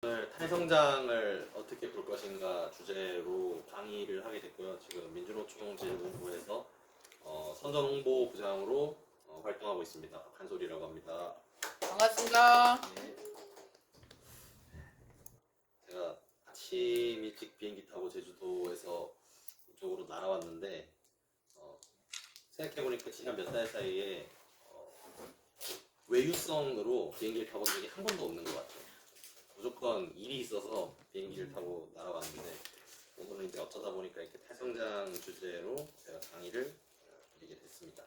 오늘 탈성장을 어떻게 볼 것인가 주제로 강의를 하게 됐고요. 지금 민주노총재본부에서 선전 홍보 부장으로 활동하고 있습니다. 박한솔이라고 합니다. 반갑습니다. 네. 제가 아침 일찍 비행기 타고 제주도에서 이쪽으로 날아왔는데 생각해보니까 지난 몇 달 사이에 외유성으로 비행기를 타본 적이 한 번도 없는 것 같아요. 무조건 일이 있어서 비행기를 타고 날아왔는데 오늘은 이제 어쩌다 보니까 이렇게 탈성장 주제로 제가 강의를 드리게 됐습니다.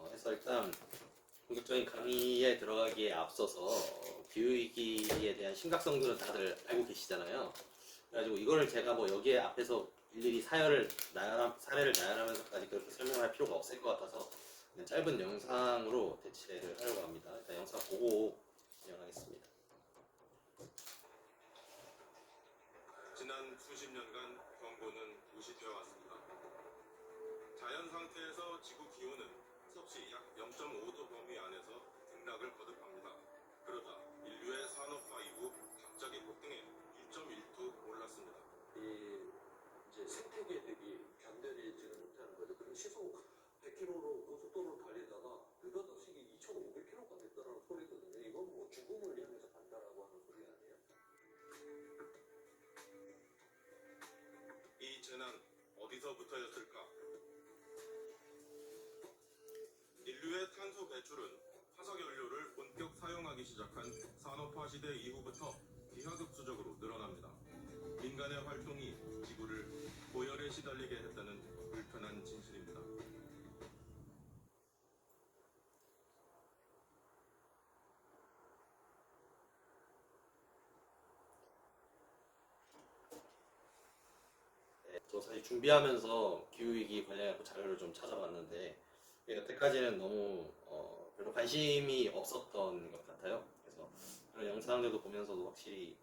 그래서 일단 본격적인 강의에 들어가기에 앞서서 기후위기에 대한 심각성들은 다들 알고 계시잖아요. 그래가지고 이거를 제가 뭐 여기에 앞에서 일일이 사례를 나열하면서까지 그렇게 설명할 필요가 없을 것 같아서 그냥 짧은 영상으로 대체를 하려고 합니다. 일단 영상 보고 진행하겠습니다. 지난 수십 년간 경고는 무시되어 왔습니다. 자연 상태에서 지구 기온은 섭씨 약 0.5도 범위 안에서 등락을 거듭합니다. 그러다 인류의 산업화 이후 갑자기 폭등해 1.1도 올랐습니다. 이제 생태계들이 견뎌내지는 못하는 거죠. 그럼 시속 100km로 고속도로를 달리다가 느닷없이 2,500km가 됐다는 소리거든요. 이건 뭐 죽음을 향해서 간다라고 하는 소리 아니에요? 이 재난 어디서부터였을까? 인류의 탄소 배출은 화석연료를 본격 사용하기 시작한 산업화 시대 이후부터 기하급수적으로 늘어납니다. 인간의 활동이 지구를 고열에 시달리게 했다는 불편한 진실입니다. 저 사실 준비하면서 기후위기 관련해서 자료를 좀 찾아봤는데 여태까지는 너무 별로 관심이 없었던 것 같아요. 그래서 그런 영상들도 보면서도 확실히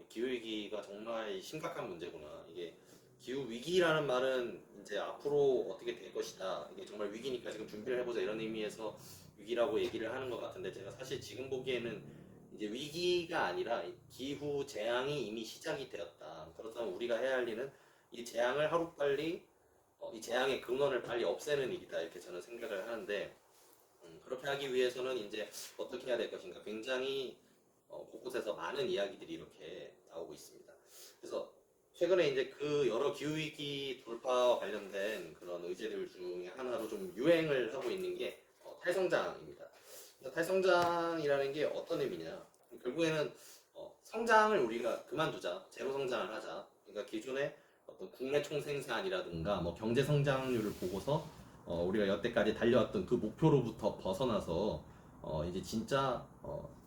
기후위기가 정말 심각한 문제구나. 이게 기후위기라는 말은 이제 앞으로 어떻게 될 것이다. 이게 정말 위기니까 지금 준비를 해보자 이런 의미에서 위기라고 얘기를 하는 것 같은데 제가 사실 지금 보기에는 이제 위기가 아니라 기후 재앙이 이미 시작이 되었다. 그렇다면 우리가 해야 할 일은 이 재앙을 하루빨리 이 재앙의 근원을 빨리 없애는 일이다 이렇게 저는 생각을 하는데 그렇게 하기 위해서는 이제 어떻게 해야 될 것인가 굉장히 곳곳에서 많은 이야기들이 이렇게 나오고 있습니다. 그래서 최근에 이제 그 여러 기후위기 돌파와 관련된 그런 의제들 중에 하나로 좀 유행을 하고 있는 게 탈성장입니다. 탈성장이라는 게 어떤 의미냐? 결국에는 성장을 우리가 그만두자, 제로 성장을 하자. 그러니까 기존에 어떤 국내 총생산이라든가 뭐 경제 성장률을 보고서 우리가 여태까지 달려왔던 그 목표로부터 벗어나서 이제 진짜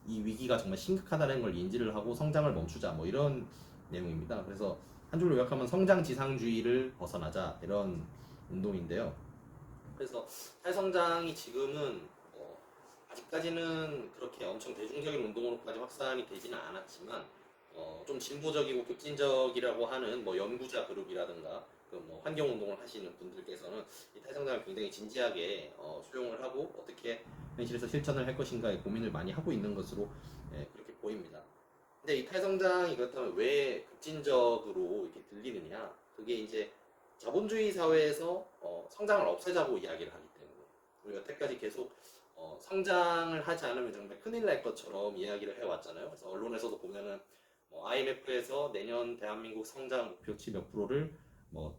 이 위기가 정말 심각하다는 걸 인지를 하고 성장을 멈추자 뭐 이런 내용입니다. 그래서 한 줄로 요약하면 성장 지상주의를 벗어나자 이런 운동인데요. 그래서 탈성장이 지금은 아직까지는 그렇게 엄청 대중적인 운동으로까지 확산이 되지는 않았지만 좀 진보적이고 급진적이라고 하는 뭐 연구자 그룹이라든가 그 뭐 환경 운동을 하시는 분들께서는 이 탈성장을 굉장히 진지하게 수용을 하고 어떻게 현실에서 실천을 할 것인가에 고민을 많이 하고 있는 것으로 그렇게 보입니다. 근데 이 탈성장이 그렇다면 왜 급진적으로 이렇게 들리느냐? 그게 이제 자본주의 사회에서 성장을 없애자고 이야기를 하기 때문에 우리가 여태까지 계속 성장을 하지 않으면 정말 큰일 날 것처럼 이야기를 해왔잖아요. 그래서 언론에서도 보면은 IMF에서 내년 대한민국 성장 목표치 몇 프로를 뭐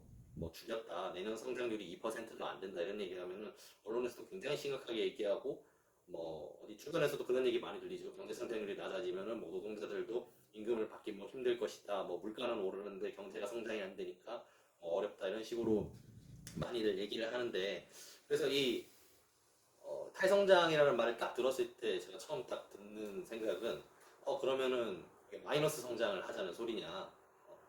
줄였다. 내년 성장률이 2%도 안 된다. 이런 얘기하면은 언론에서도 굉장히 심각하게 얘기하고 뭐 어디 출근에서도 그런 얘기 많이 들리죠. 경제 성장률이 낮아지면은 뭐 노동자들도 임금을 받기 뭐 힘들 것이다. 뭐 물가는 오르는데 경제가 성장이 안 되니까 어렵다. 이런 식으로 많이들 얘기를 하는데 그래서 이 탈성장이라는 말을 딱 들었을 때 제가 처음 딱 듣는 생각은 그러면은 마이너스 성장을 하자는 소리냐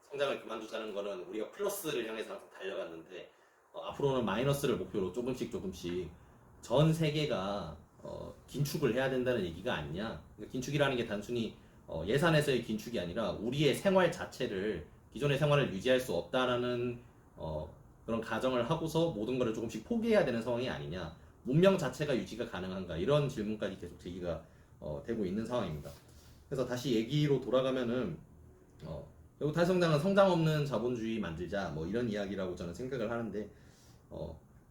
성장을 그만두자는 거는 우리가 플러스를 향해서 항상 달려갔는데 앞으로는 마이너스를 목표로 조금씩 전 세계가 긴축을 해야 된다는 얘기가 아니냐. 그러니까 긴축이라는 게 단순히 예산에서의 긴축이 아니라 우리의 생활 자체를 기존의 생활을 유지할 수 없다라는 그런 가정을 하고서 모든 것을 조금씩 포기해야 되는 상황이 아니냐. 문명 자체가 유지가 가능한가 이런 질문까지 계속 제기가 되고 있는 상황입니다. 그래서 다시 얘기로 돌아가면은 결국 탈성장은 성장 없는 자본주의 만들자 뭐 이런 이야기라고 저는 생각을 하는데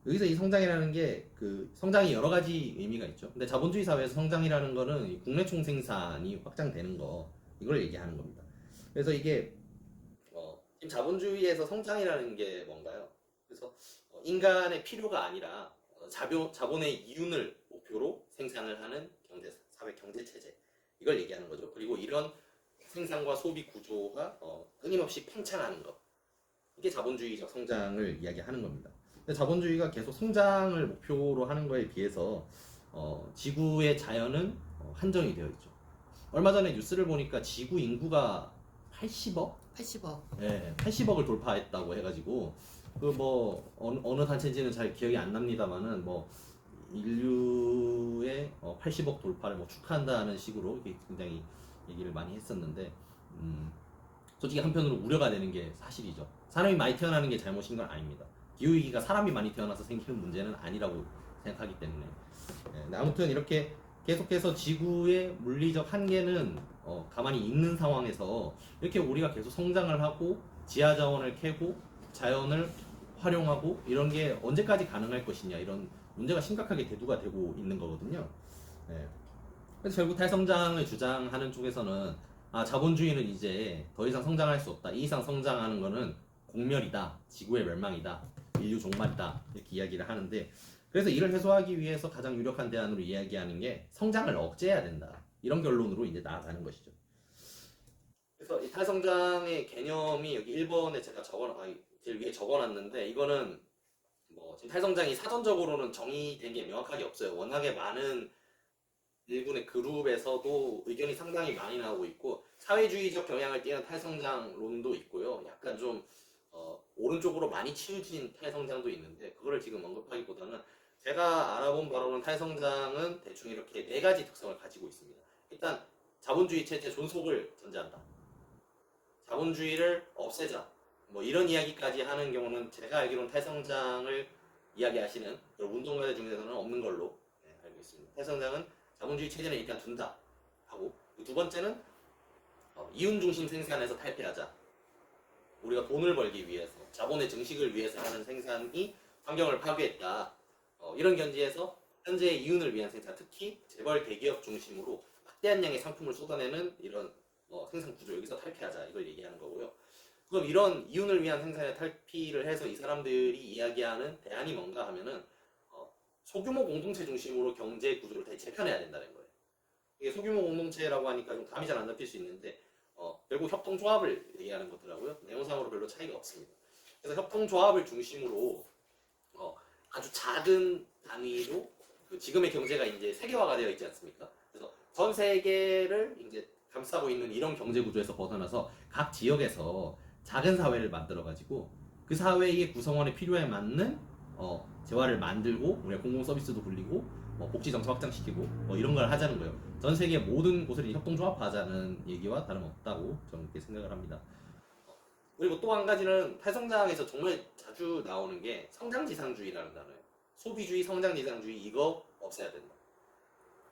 여기서 이 성장이라는 게 그 성장이 여러 가지 의미가 있죠. 근데 자본주의 사회에서 성장이라는 거는 이 국내 총생산이 확장되는 거 이걸 얘기하는 겁니다. 그래서 이게 지금 자본주의에서 성장이라는 게 뭔가요? 그래서 인간의 필요가 아니라 자본의 이윤을 목표로 생산을 하는 사회 경제 체제 이걸 얘기하는 거죠. 그리고 이런 생산과 소비 구조가 끊임없이 팽창하는 것 이게 자본주의적 성장을 이야기하는 겁니다. 근데 자본주의가 계속 성장을 목표로 하는 거에 비해서 지구의 자연은 한정이 되어 있죠. 얼마 전에 뉴스를 보니까 지구 인구가 80억? 80억. 네, 80억을 돌파했다고 해가지고 그 뭐 어느 단체인지는 잘 기억이 안 납니다만은 뭐 인류의 80억 돌파를 뭐 축하한다는 식으로 굉장히 얘기를 많이 했었는데 솔직히 한편으로 우려가 되는 게 사실이죠. 사람이 많이 태어나는 게 잘못인 건 아닙니다. 기후위기가 사람이 많이 태어나서 생기는 문제는 아니라고 생각하기 때문에 아무튼 이렇게 계속해서 지구의 물리적 한계는 가만히 있는 상황에서 이렇게 우리가 계속 성장을 하고 지하 자원을 캐고 자연을 활용하고 이런 게 언제까지 가능할 것이냐 이런 문제가 심각하게 대두가 되고 있는 거거든요. 네. 그래서 결국 탈성장을 주장하는 쪽에서는 자본주의는 이제 더 이상 성장할 수 없다. 이 이상 성장하는 거는 공멸이다. 지구의 멸망이다. 인류 종말이다. 이렇게 이야기를 하는데 그래서 이를 해소하기 위해서 가장 유력한 대안으로 이야기하는 게 성장을 억제해야 된다. 이런 결론으로 이제 나아가는 것이죠. 그래서 이 탈성장의 개념이 여기 1번에 제가 제일 위에 적어놨는데 이거는 뭐 지금 탈성장이 사전적으로는 정의된 게 명확하게 없어요. 워낙에 많은 일군의 그룹에서도 의견이 상당히 많이 나오고 있고 사회주의적 경향을 띠는 탈성장론도 있고요. 약간 좀 오른쪽으로 많이 치우친 탈성장도 있는데 그거를 지금 언급하기보다는 제가 알아본 바로는 탈성장은 대충 이렇게 4가지 특성을 가지고 있습니다. 일단 자본주의 체제 존속을 전제한다. 자본주의를 없애자. 뭐 이런 이야기까지 하는 경우는 제가 알기로는 탈성장을 이야기하시는 그런 운동가들 중에서는 없는 걸로 알고 있습니다. 탈성장은 자본주의 체제는 일단 둔다 하고 두 번째는 이윤 중심 생산에서 탈피하자. 우리가 돈을 벌기 위해서 자본의 증식을 위해서 하는 생산이 환경을 파괴했다. 이런 견지에서 현재의 이윤을 위한 생산, 특히 재벌 대기업 중심으로 막대한 양의 상품을 쏟아내는 이런 생산 구조 여기서 탈피하자 이걸 얘기하는 거고요. 그럼 이런 이윤을 위한 생산에 탈피를 해서 이 사람들이 이야기하는 대안이 뭔가 하면은 소규모 공동체 중심으로 경제 구조를 다시 재편해야 된다는 거예요. 이게 소규모 공동체라고 하니까 좀 감이 잘 안 잡힐 수 있는데 결국 협동조합을 얘기하는 거더라고요. 내용상으로 별로 차이가 없습니다. 그래서 협동조합을 중심으로 아주 작은 단위로 지금의 경제가 이제 세계화가 되어 있지 않습니까? 그래서 전 세계를 이제 감싸고 있는 이런 경제 구조에서 벗어나서 각 지역에서 작은 사회를 만들어 가지고 그 사회의 구성원의 필요에 맞는 재화를 만들고 우리가 공공 서비스도 굴리고 복지 정책 확장시키고 이런 걸 하자는 거예요. 전 세계 모든 곳을 협동조합하자는 얘기와 다름없다고 저는 그렇게 생각을 합니다. 그리고 또 한 가지는 탈성장에서 정말 자주 나오는 게 성장지상주의라는 단어예요. 소비주의, 성장지상주의 이거 없애야 된다.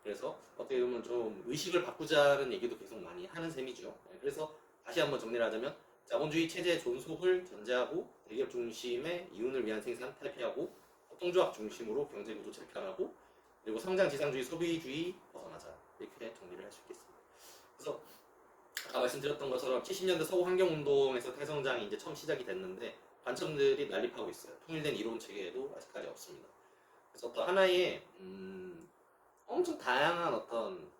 그래서 어떻게 보면 좀 의식을 바꾸자는 얘기도 계속 많이 하는 셈이죠. 그래서 다시 한번 정리를 하자면 자본주의 체제 존속을 전제하고 대기업 중심의 이윤을 위한 생산 탈피하고 협동조합 중심으로 경제구조 재편하고 그리고 성장지상주의, 소비주의 벗어나자 이렇게 정리를 할 수 있겠습니다. 그래서 아까 말씀드렸던 것처럼 70년대 서구 환경운동에서 탈성장이 이제 처음 시작이 됐는데 관점들이 난립하고 있어요. 통일된 이론 체계에도 아직까지 없습니다. 그래서 또 하나의 엄청 다양한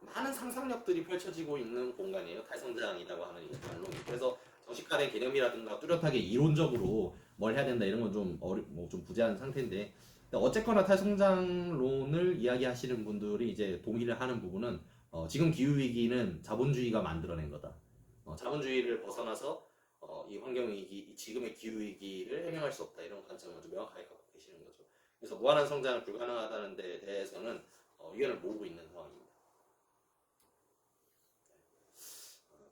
많은 상상력들이 펼쳐지고 있는 공간이에요. 탈성장이라고 하는 이 반론이. 그래서 정식화된 개념이라든가 뚜렷하게 이론적으로 뭘 해야 된다 이런 건 좀 부재한 상태인데 어쨌거나 탈성장론을 이야기하시는 분들이 이제 동의를 하는 부분은 지금 기후위기는 자본주의가 만들어낸 거다. 자본주의를 벗어나서 이 환경위기, 지금의 기후위기를 해명할 수 없다. 이런 관점을 좀 명확하게 갖고 계시는 거죠. 그래서 무한한 성장은 불가능하다는 데 대해서는 의견을 모으고 있는 상황입니다.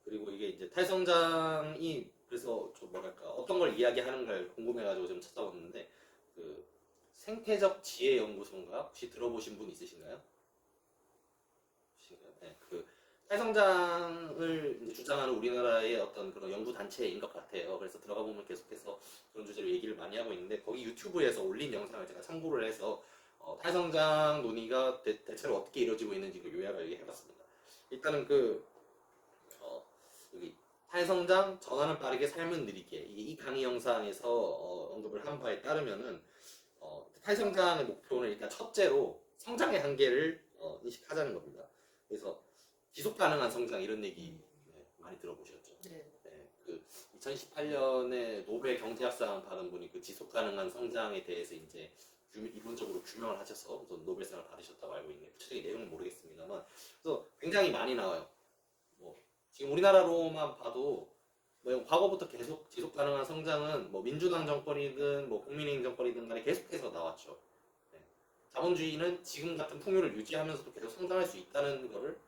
그리고 이게 이제 탈성장이 그래서 좀 뭐랄까 어떤 걸 이야기하는가를 궁금해가지고 좀 찾아봤는데 그 생태적 지혜 연구소인가 혹시 들어보신 분 있으신가요? 네, 그 탈성장을 이제 주장하는 우리나라의 어떤 그런 연구 단체인 것 같아요. 그래서 들어가 보면 계속해서 그런 주제로 얘기를 많이 하고 있는데 거기 유튜브에서 올린 영상을 제가 참고를 해서 탈성장 논의가 대체로 어떻게 이루어지고 있는지 그 요약을 해봤습니다. 일단은 여기 탈성장 전환은 빠르게 삶은 느리게 이 강의 영상에서 언급을 한 바에 따르면은 탈성장의 목표는 일단 첫째로 성장의 한계를 인식하자는 겁니다. 그래서 지속 가능한 성장 이런 얘기 많이 들어보셨죠? 네. 네, 그 2018년에 노벨 경제학상 받은 분이 그 지속 가능한 성장에 대해서 이제 이론적으로 규명을 하셔서 우선 노벨상을 받으셨다고 알고 있는데 구체적인 내용은 모르겠습니다만 그래서 굉장히 많이 나와요. 뭐 지금 우리나라로만 봐도 뭐 과거부터 계속 지속 가능한 성장은 뭐 민주당 정권이든 뭐 국민의힘 정권이든 간에 계속해서 나왔죠. 네. 자본주의는 지금 같은 풍요를 유지하면서도 계속 성장할 수 있다는 거를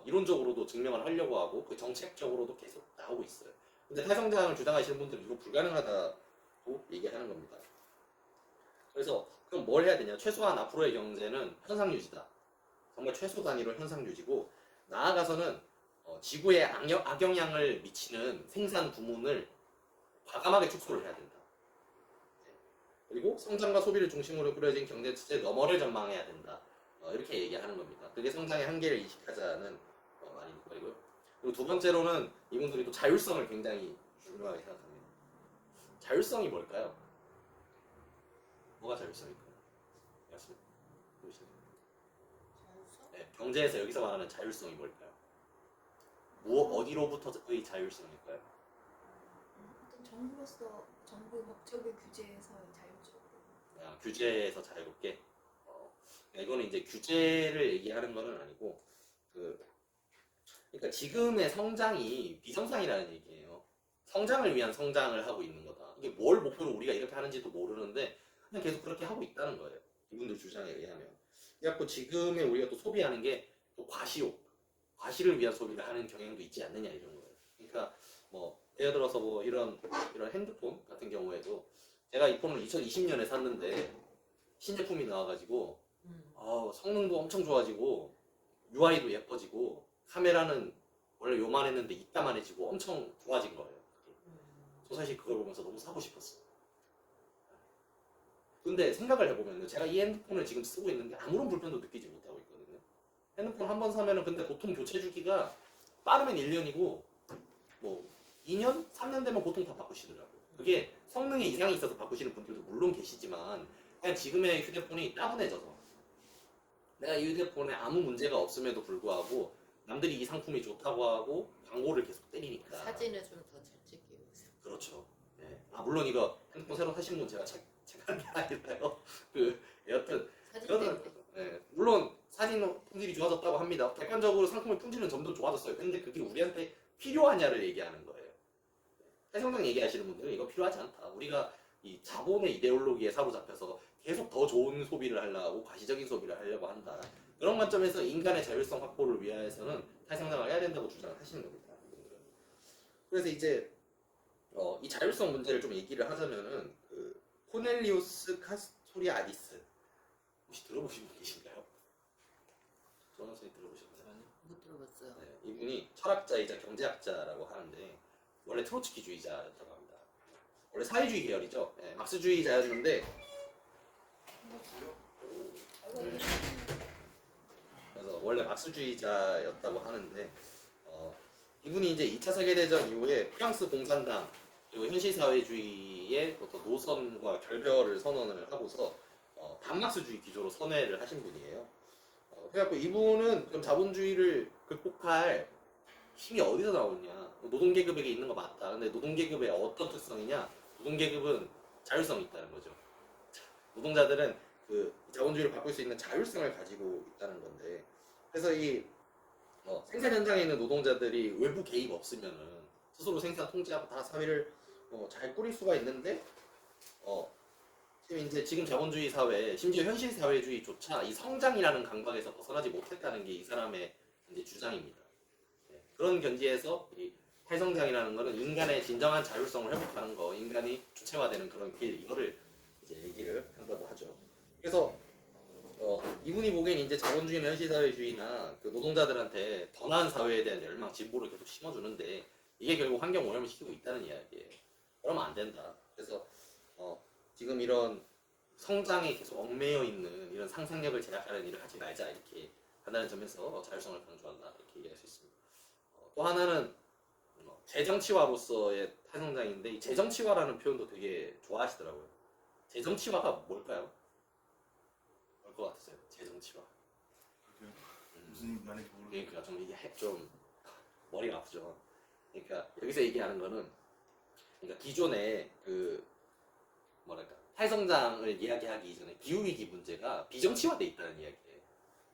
이론적으로도 증명을 하려고 하고 그 정책적으로도 계속 나오고 있어요. 근데 탈성장을 주장하시는 분들은 이거 불가능하다고 얘기하는 겁니다. 그래서 그럼 뭘 해야 되냐? 최소한 앞으로의 경제는 현상 유지다. 정말 최소 단위로 현상 유지고 나아가서는 지구에 악영향을 미치는 생산 부문을 과감하게 축소를 해야 된다. 그리고 성장과 소비를 중심으로 꾸려진 경제 체제 너머를 전망해야 된다. 이렇게 얘기하는 겁니다. 그게 성장의 한계를 인식하자는 말이고요. 그리고 두 번째로는 이분들이 또 자율성을 굉장히 중요하게 생각합니다. 자율성이 뭘까요? 뭐가 자율성일까요? 말씀 보시죠. 자율성? 네, 경제에서 여기서 말하는 자율성이 뭘까요? 어디로부터의 자율성일까요? 어떤 정부 법적의 규제에서 자율적으로. 규제에서 자유롭게. 이거는 이제 규제를 얘기하는 거는 아니고 그러니까 지금의 성장이 비정상이라는 얘기예요. 성장을 위한 성장을 하고 있는 거다. 이게 뭘 목표로 우리가 이렇게 하는지도 모르는데 그냥 계속 그렇게 하고 있다는 거예요. 이분들 주장에 의하면. 그래갖고 지금의 우리가 또 소비하는 게 또 과시를 위한 소비를 하는 경향도 있지 않느냐 이런 거예요. 그러니까 뭐 예를 들어서 뭐 이런 핸드폰 같은 경우에도 제가 이 폰을 2020년에 샀는데 신제품이 나와가지고 성능도 엄청 좋아지고 UI도 예뻐지고 카메라는 원래 요만했는데 이따만해지고 엄청 좋아진 거예요. 저 사실 그걸 보면서 너무 사고 싶었어요. 근데 생각을 해보면 제가 이 핸드폰을 지금 쓰고 있는데 아무런 불편도 느끼지 못하고 있거든요. 핸드폰 한 번 사면은 근데 보통 교체 주기가 빠르면 1년이고 뭐 2년? 3년 되면 보통 다 바꾸시더라고요. 그게 성능에 이상이 있어서 바꾸시는 분들도 물론 계시지만 그냥 지금의 휴대폰이 따분해져서 내가 이 휴대폰에 아무 문제가 없음에도 불구하고 남들이 이 상품이 좋다고 하고 광고를 계속 때리니까 사진을 좀 더 잘 찍기 위해서. 그렇죠. 네. 물론 이거 핸드폰 새로 사신 분 제가 체크한 게 아니라요. 여튼 사진 이거는 때문에. 물론 사진 품질이 좋아졌다고 합니다. 객관적으로 상품의 품질은 점점 좋아졌어요. 근데 그게 우리한테 필요하냐를 얘기하는 거예요. 해성장 얘기하시는 분들은 이거 필요하지 않다. 우리가 이 자본의 이데올로기에 사로잡혀서 계속 더 좋은 소비를 하려고 과시적인 소비를 하려고 한다. 그런 관점에서 인간의 자율성 확보를 위해서는 탈성장을 해야 된다고 주장을 하시는 겁니다. 그래서 이제 이 자율성 문제를 좀 얘기를 하자면은 코넬리우스 카스토리아디스 혹시 들어보신 분 계신가요? 조원 선생님 들어보셨나요? 못 들어봤어요. 네, 이분이 철학자이자 경제학자라고 하는데 원래 트로츠키주의자였다고 합니다. 원래 사회주의 계열이죠. 네, 막스주의자였는데 그래서 원래 막스주의자였다고 하는데 이분이 이제 2차 세계대전 이후에 프랑스 공산당 그리고 현실사회주의의 어떤 노선과 결별을 선언을 하고서 반막스주의 기조로 선회를 하신 분이에요. 그래갖고 이분은 그럼 자본주의를 극복할 힘이 어디서 나오냐? 노동계급에게 있는 거 맞다. 근데 노동계급의 어떤 특성이냐? 노동계급은 자율성이 있다는 거죠. 노동자들은 그 자본주의를 바꿀 수 있는 자율성을 가지고 있다는 건데, 그래서 이 생산 현장에 있는 노동자들이 외부 개입 없으면은 스스로 생산 통제하고 다 사회를 잘 꾸릴 수가 있는데, 지금 자본주의 사회, 심지어 현실 사회주의조차 이 성장이라는 강박에서 벗어나지 못했다는 게 이 사람의 이제 주장입니다. 네, 그런 견지에서 이 탈성장이라는 것은 인간의 진정한 자율성을 회복하는 거, 인간이 주체화되는 그런 길, 이거를 이제 얘기를 한다고 하죠. 그래서 이분이 보기엔 이제 자본주의나 현실사회주의나 그 노동자들한테 더 나은 사회에 대한 열망, 진보를 계속 심어주는데 이게 결국 환경 오염을 시키고 있다는 이야기예요. 그러면 안 된다. 그래서 지금 이런 성장에 계속 얽매여 있는 이런 상상력을 제약하는 일을 하지 말자 이렇게 한다는 점에서 자율성을 강조한다 이렇게 얘기할 수 있습니다. 또 하나는 재정치화로서의 탈성장인데 이 재정치화라는 표현도 되게 좋아하시더라고요. 재정치화가 뭘까요? 뭘 것 같으세요? 재정치화. 무슨 말인지 모르겠어요. 그러니까 좀 이게 좀 머리가 아프죠. 그러니까 여기서 얘기하는 거는 그러니까 기존에 그 뭐랄까 탈성장을 이야기하기 이전에 기후위기 문제가 비정치화돼 있다는 이야기예요.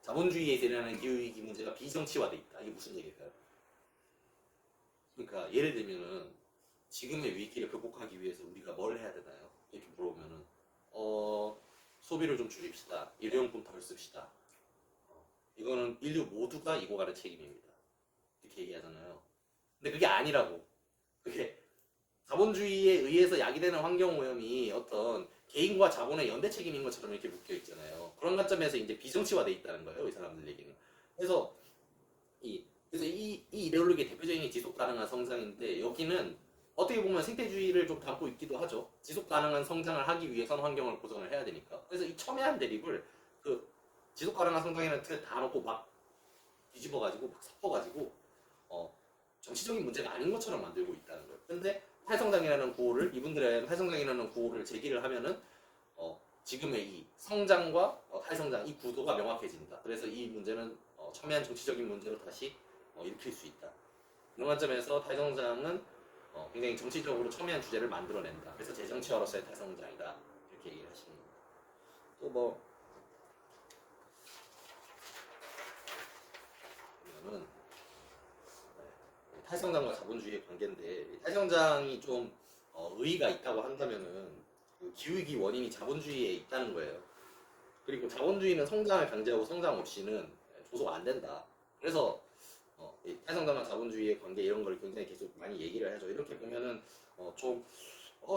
자본주의에서 일어나는 기후위기 문제가 비정치화돼 있다. 이게 무슨 얘기일까요? 그러니까 예를 들면은 지금의 위기를 극복하기 위해서 우리가 뭘 해야 되나요? 이렇게 물어보면은 소비를 좀 줄입시다. 일회용품 덜 씁시다. 이거는 인류 모두가 이고 가는 책임입니다. 이렇게 얘기하잖아요. 근데 그게 아니라고. 그게 자본주의에 의해서 야기되는 환경오염이 어떤 개인과 자본의 연대 책임인 것처럼 이렇게 묶여 있잖아요. 그런 관점에서 이제 비정치화돼 있다는 거예요, 이 사람들 얘기는. 그래서 이 이데올로기의 대표적인 게 지속 가능한 성장인데 여기는 어떻게 보면 생태주의를 좀 담고 있기도 하죠. 지속 가능한 성장을 하기 위해선 환경을 보존을 해야 되니까. 그래서 이 첨예한 대립을 그 지속 가능한 성장이라는 틀에 다 놓고 막 뒤집어가지고 막 섞어가지고 정치적인 문제가 아닌 것처럼 만들고 있다는 거예요. 근데 탈성장이라는 구호를 이분들의 탈성장이라는 구호를 제기를 하면은 지금의 이 성장과 탈성장 이 구도가 명확해진다. 그래서 이 문제는 첨예한 정치적인 문제로 다시 일으킬 수 있다. 이런 관점에서 탈성장은 굉장히 정치적으로 첨예한 주제를 만들어낸다. 그래서 재정치화로서의 탈성장이다. 이렇게 얘기를 하시는 겁니다. 또 뭐 보면은 탈성장과 자본주의의 관계인데 탈성장이 좀 의의가 있다고 한다면은 그 기후위기 원인이 자본주의에 있다는 거예요. 그리고 자본주의는 성장을 강제하고 성장 없이는 조소가 안 된다. 그래서 이 탈성장과 자본주의의 관계 이런 걸 굉장히 계속 많이 얘기를 하죠. 이렇게 보면은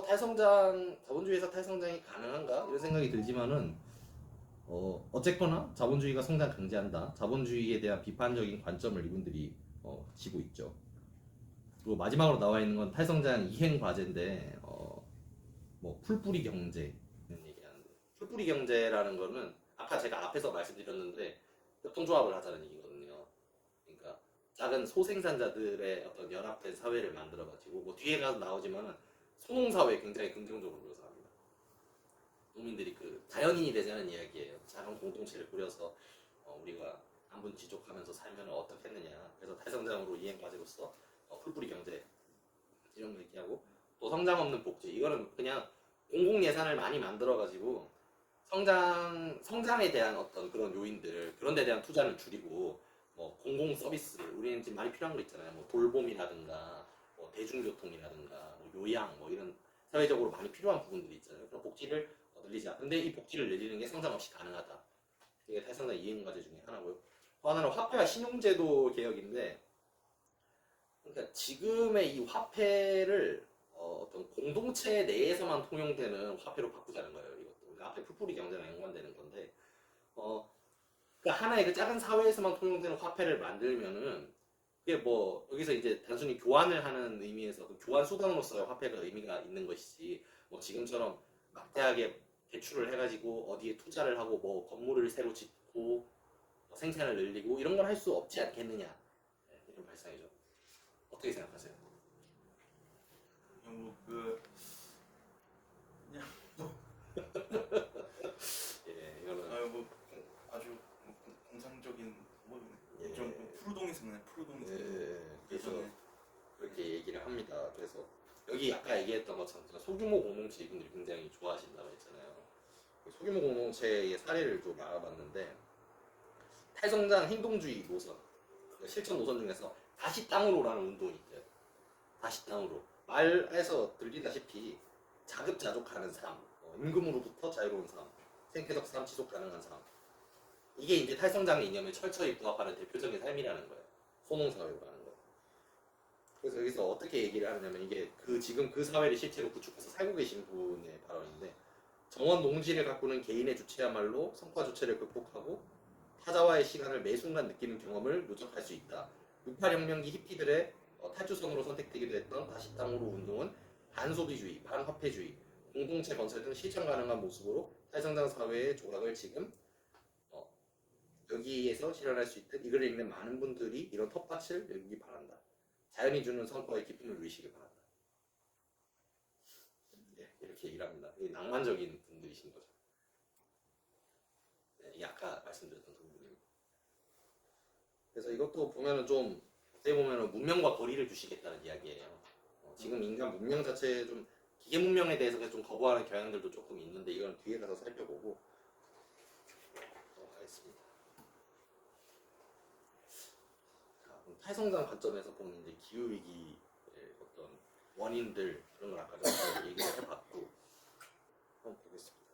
탈성장 자본주의에서 탈성장이 가능한가 이런 생각이 들지만은 어쨌거나 자본주의가 성장 강제한다. 자본주의에 대한 비판적인 관점을 이분들이 지고 있죠. 그리고 마지막으로 나와 있는 건 탈성장 이행 과제인데 뭐 풀뿌리 경제 이런 얘기하는데 풀뿌리 경제라는 거는 아까 제가 앞에서 말씀드렸는데 협동조합을 하자는 얘기거든요. 그러니까 작은 소생산자들의 어떤 연합된 사회를 만들어가지고 뭐 뒤에 가서 나오지만은 소농사회 굉장히 긍정적으로 묘사합니다. 농민들이 그 자연인이 되자는 이야기예요. 작은 공동체를 꾸려서 우리가 한분 지족하면서 살면 어떻게 했느냐. 그래서 탈성장으로 이행 과제로서 풀뿌리 경제 이런 거 얘기하고 또 성장 없는 복지 이거는 그냥 공공 예산을 많이 만들어 가지고 성장에 대한 어떤 그런 요인들 그런 데 대한 투자를 줄이고 뭐 공공 서비스 우리는 지금 많이 필요한 거 있잖아요. 뭐 돌봄이라든가 뭐 대중교통이라든가 뭐 요양 뭐 이런 사회적으로 많이 필요한 부분들이 있잖아요. 그래서 복지를 늘리자. 근데 이 복지를 늘리는 게 성장 없이 가능하다. 이게 탈성장 이행 과제 중에 하나고요. 또 하나는 화폐와 신용제도 개혁인데, 그러니까 지금의 이 화폐를 어떤 공동체 내에서만 통용되는 화폐로 바꾸자는 거예요. 이것도 앞에 풀뿌리 경제랑 연관되는 건데, 그러니까 하나의 그 작은 사회에서만 통용되는 화폐를 만들면은 그게 뭐 여기서 이제 단순히 교환을 하는 의미에서 그 교환 수단으로서의 화폐가 의미가 있는 것이지, 뭐 지금처럼 막대하게 대출을 해가지고 어디에 투자를 하고 뭐 건물을 새로 짓고 뭐 생산을 늘리고 이런 걸 할 수 없지 않겠느냐, 이런 발상이죠. 어떻게 생각하세요? 예, 이거는 뭐 아주 공상적인 예. 좀 푸르동이스네 푸르동이스. 예, 그래서 그렇게 얘기를 합니다. 그래서 여기 아까 얘기했던 것처럼 소규모 공동체 이분들이 굉장히 좋아하신다고 했잖아요. 소규모 공동체의 사례를 좀 알아봤는데 탈성장 행동주의 노선, 그러니까 실천 노선 중에서 다시 땅으로라는 운동이 있어요. 다시 땅으로. 말에서 들리다시피 자급자족하는 삶, 임금으로부터 자유로운 삶, 생태적 삶, 지속 가능한 삶. 이게 이제 탈성장의 이념에 철저히 부합하는 대표적인 삶이라는 거예요. 소농사회라는 거. 그래서 여기서 어떻게 얘기를 하냐면 이게 지금 그 사회를 실제로 구축해서 살고 계신 분의 발언인데, 정원 농지를 가꾸는 개인의 주체야말로 성과 주체를 극복하고 타자와의 시간을 매 순간 느끼는 경험을 누적할 수 있다. 68혁명기 히피들의 탈주선으로 선택되기도 했던 다시 땅으로 운동은 반소비주의, 반화폐주의, 공동체 건설 등 실천 가능한 모습으로 탈성장 사회의 조각을 지금 여기에서 실현할 수 있듯 이 글을 읽는 많은 분들이 이런 텃밭을 열기 바란다. 자연이 주는 성과의 기쁨을 누리시길 바란다. 네, 이렇게 얘기를 합니다. 낭만적인 분들이신 거죠. 네, 이 아까 말씀드렸던 분들입니다. 그래서 이것도 보면은 좀 어떻게 보면은 문명과 거리를 두시겠다는 이야기예요. 지금 인간 문명 자체에 좀 기계 문명에 대해서 좀 거부하는 경향들도 조금 있는데 이건 뒤에 가서 살펴보고 하겠습니다. 자, 그럼 탈성장 관점에서 보는 이제 기후 위기의 어떤 원인들 그런 걸 아까 전에 얘기를 해봤고 한번 보겠습니다.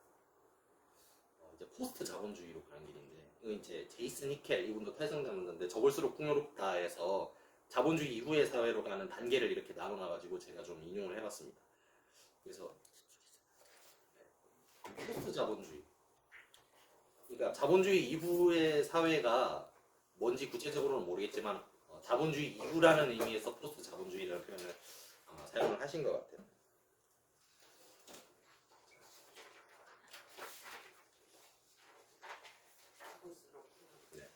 이제 포스트 자본주의로 가는 길인데 이거 이제 제이슨 히켈 이분도 탈성장 문제인데 적을수록 풍요롭다에서 자본주의 이후의 사회로 가는 단계를 이렇게 나눠놔가지고 제가 좀 인용을 해봤습니다. 그래서 포스트 자본주의 그러니까 자본주의 이후의 사회가 뭔지 구체적으로는 모르겠지만 자본주의 이후라는 의미에서 포스트 자본주의라는 표현을 아마 사용을 하신 것 같아요. 네.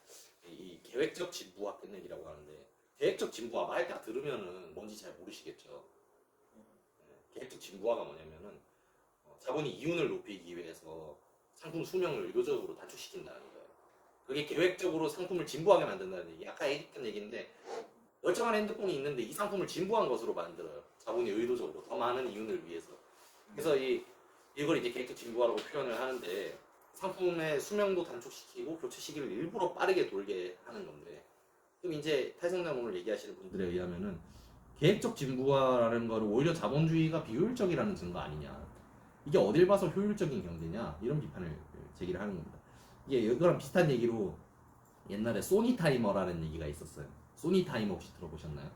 이 계획적 진부화 끝내기라고 하는데 계획적 진부화 말 딱 들으면은 뭔지 잘 모르시겠죠. 네. 계획적 진부화가 뭐냐면은 자본이 이윤을 높이기 위해서 상품 수명을 의도적으로 단축시킨다는 거예요. 그게 계획적으로 상품을 진부하게 만든다는 얘기. 아까 얘기했던 얘기인데 멀쩡한 핸드폰이 있는데 이 상품을 진부한 것으로 만들어요. 자본이 의도적으로 더 많은 이윤을 위해서. 그래서 이걸 이제 계획적 진부화라고 표현을 하는데 상품의 수명도 단축시키고 교체 시기를 일부러 빠르게 돌게 하는 건데 그럼 이제 탈성장 오늘 얘기하시는 분들에 의하면은 계획적 진부화라는 거를 오히려 자본주의가 비효율적이라는 증거 아니냐. 이게 어딜 봐서 효율적인 경제냐 이런 비판을 제기를 하는 겁니다. 이게 이거랑 비슷한 얘기로 옛날에 소니 타이머라는 얘기가 있었어요. 소니 타이머 혹시 들어보셨나요?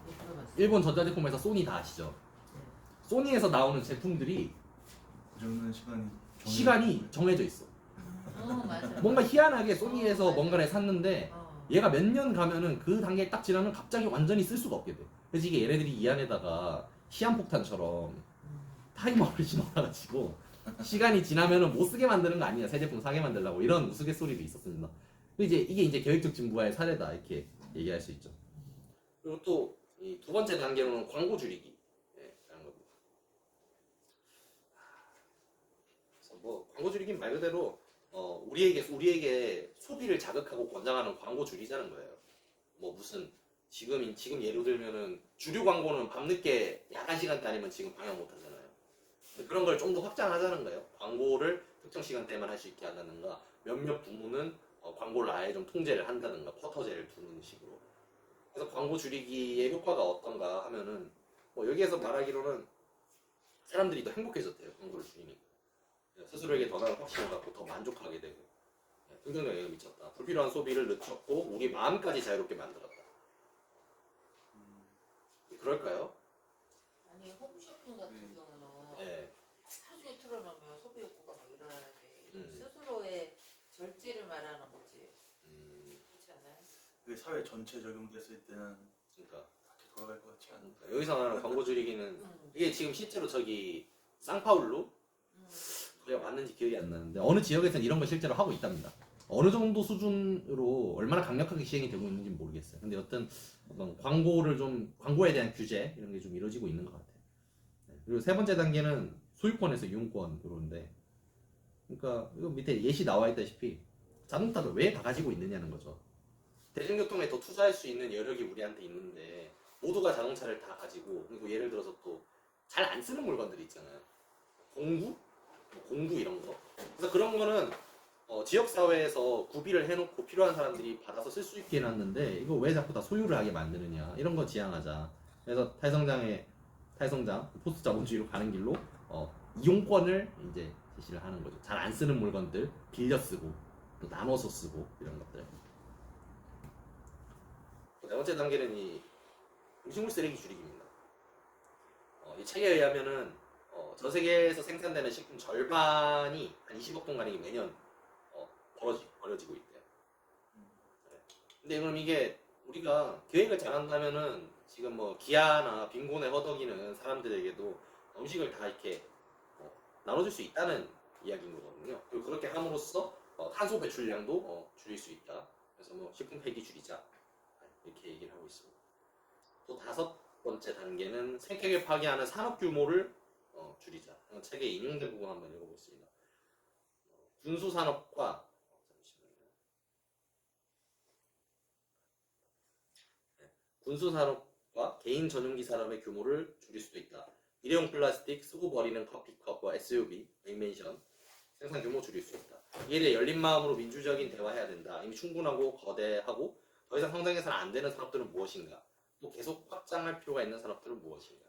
못 들어봤어요. 일본 전자제품에서 소니 다 아시죠? 소니에서 나오는 제품들이 고정된 시간이 정해져 있어. 맞아. 뭔가 희한하게 소니에서 맞아. 뭔가를 샀는데 얘가 몇 년 가면은 그 단계 딱 지나면 갑자기 완전히 쓸 수가 없게 돼. 그래서 이게 얘네들이 이 안에다가 시한폭탄처럼 타이머를 심어놔가지고 시간이 지나면은 못 쓰게 만드는 거 아니냐, 새 제품 사게 만들려고 이런 우스갯소리도 있었습니다. 이게 이제 계획적 진부화의 사례다 이렇게 얘기할 수 있죠. 그리고 또 이 두 번째 단계로는 광고 줄이기 라는 겁니다. 그래서 뭐 광고 줄이기는 말 그대로 우리에게 소비를 자극하고 권장하는 광고 줄이자는 거예요. 뭐 무슨 지금 예로 들면은 주류 광고는 밤늦게 야간 시간대 아니면 지금 방영 못 하잖아요. 그런 걸 좀 더 확장하자는 거예요. 광고를 특정 시간대만 할 수 있게 한다든가 몇몇 부문은 광고를 아예 좀 통제를 한다든가 퍼터제를 두는 식으로. 그래서 광고 줄이기의 효과가 어떤가 하면은 뭐 여기에서 말하기로는 사람들이 더 행복해졌대요. 광고를 줄이니까. 스스로에게 더 나은 확신을 갖고 더 만족하게 되고 긍정적 영향을 미쳤다. 불필요한 소비를 늦췄고 우리 마음까지 자유롭게 만들었다. 그럴까요? 아니 홈쇼핑 같은 경우는 네. 하루 종일 틀어놓으면 소비 욕구가 막 일어나는데 음. 스스로의 절제를 말하는 거지. 그렇지 않아요? 그 사회 전체 적용됐을 때는 그러니까 다시 돌아갈 것 같지 않을까. 여기서 말하는 광고 줄이기는 이게 지금 실제로 저기 상파울루 거기가 맞는지 기억이 안 나는데 어느 지역에서는 이런 걸 실제로 하고 있답니다. 어느 정도 수준으로 얼마나 강력하게 시행이 되고 있는지 모르겠어요. 근데 어떤 광고에 대한 규제 이런 게 좀 이루어지고 있는 것 같아요. 그리고 세 번째 단계는 소유권에서 이용권으로인데, 그러니까 이거 밑에 예시 나와 있다시피 자동차를 왜 다 가지고 있느냐는 거죠. 대중교통에 더 투자할 수 있는 여력이 우리한테 있는데 모두가 자동차를 다 가지고, 그리고 예를 들어서 또 잘 안 쓰는 물건들이 있잖아요. 공구 이런 거. 그래서 그런 거는 지역사회에서 구비를 해놓고 필요한 사람들이 받아서 쓸 수 있게 해놨는데 이거 왜 자꾸 다 소유를 하게 만드느냐, 이런 거 지향하자. 그래서 탈성장 포스트 자본주의로 가는 길로 이용권을 이제 제시를 하는 거죠. 잘 안 쓰는 물건들 빌려 쓰고 또 나눠서 쓰고 이런 것들. 네 번째 단계는 이 음식물 쓰레기 줄이기입니다. 이 책에 의하면은 전 세계에서 생산되는 식품 절반이 한 20억 톤 가량이 매년 버려지고 있대요. 네. 근데 그럼 이게 우리가 계획을 잘한다면은 지금 뭐 기아나 빈곤에 허덕이는 사람들에게도 음식을 다 이렇게 나눠줄 수 있다는 이야기인 거거든요. 그리고 그렇게 함으로써 탄소 배출량도 줄일 수 있다. 그래서 뭐 식품 폐기 줄이자 이렇게 얘기를 하고 있습니다. 또 5번째 단계는 생태계 파괴하는 산업 규모를 줄이자. 책에 인용된 부분 한번 읽어보겠습니다. 군수 산업과 군수 산업과 개인 전용기 산업의 규모를 줄일 수도 있다. 일회용 플라스틱, 쓰고 버리는 커피컵과 SUV, 맹멘션 생산 규모 줄일 수 있다. 이에 대해 열린 마음으로 민주적인 대화해야 된다. 이미 충분하고 거대하고 더 이상 성장해서는 안 되는 산업들은 무엇인가? 또 계속 확장할 필요가 있는 산업들은 무엇인가?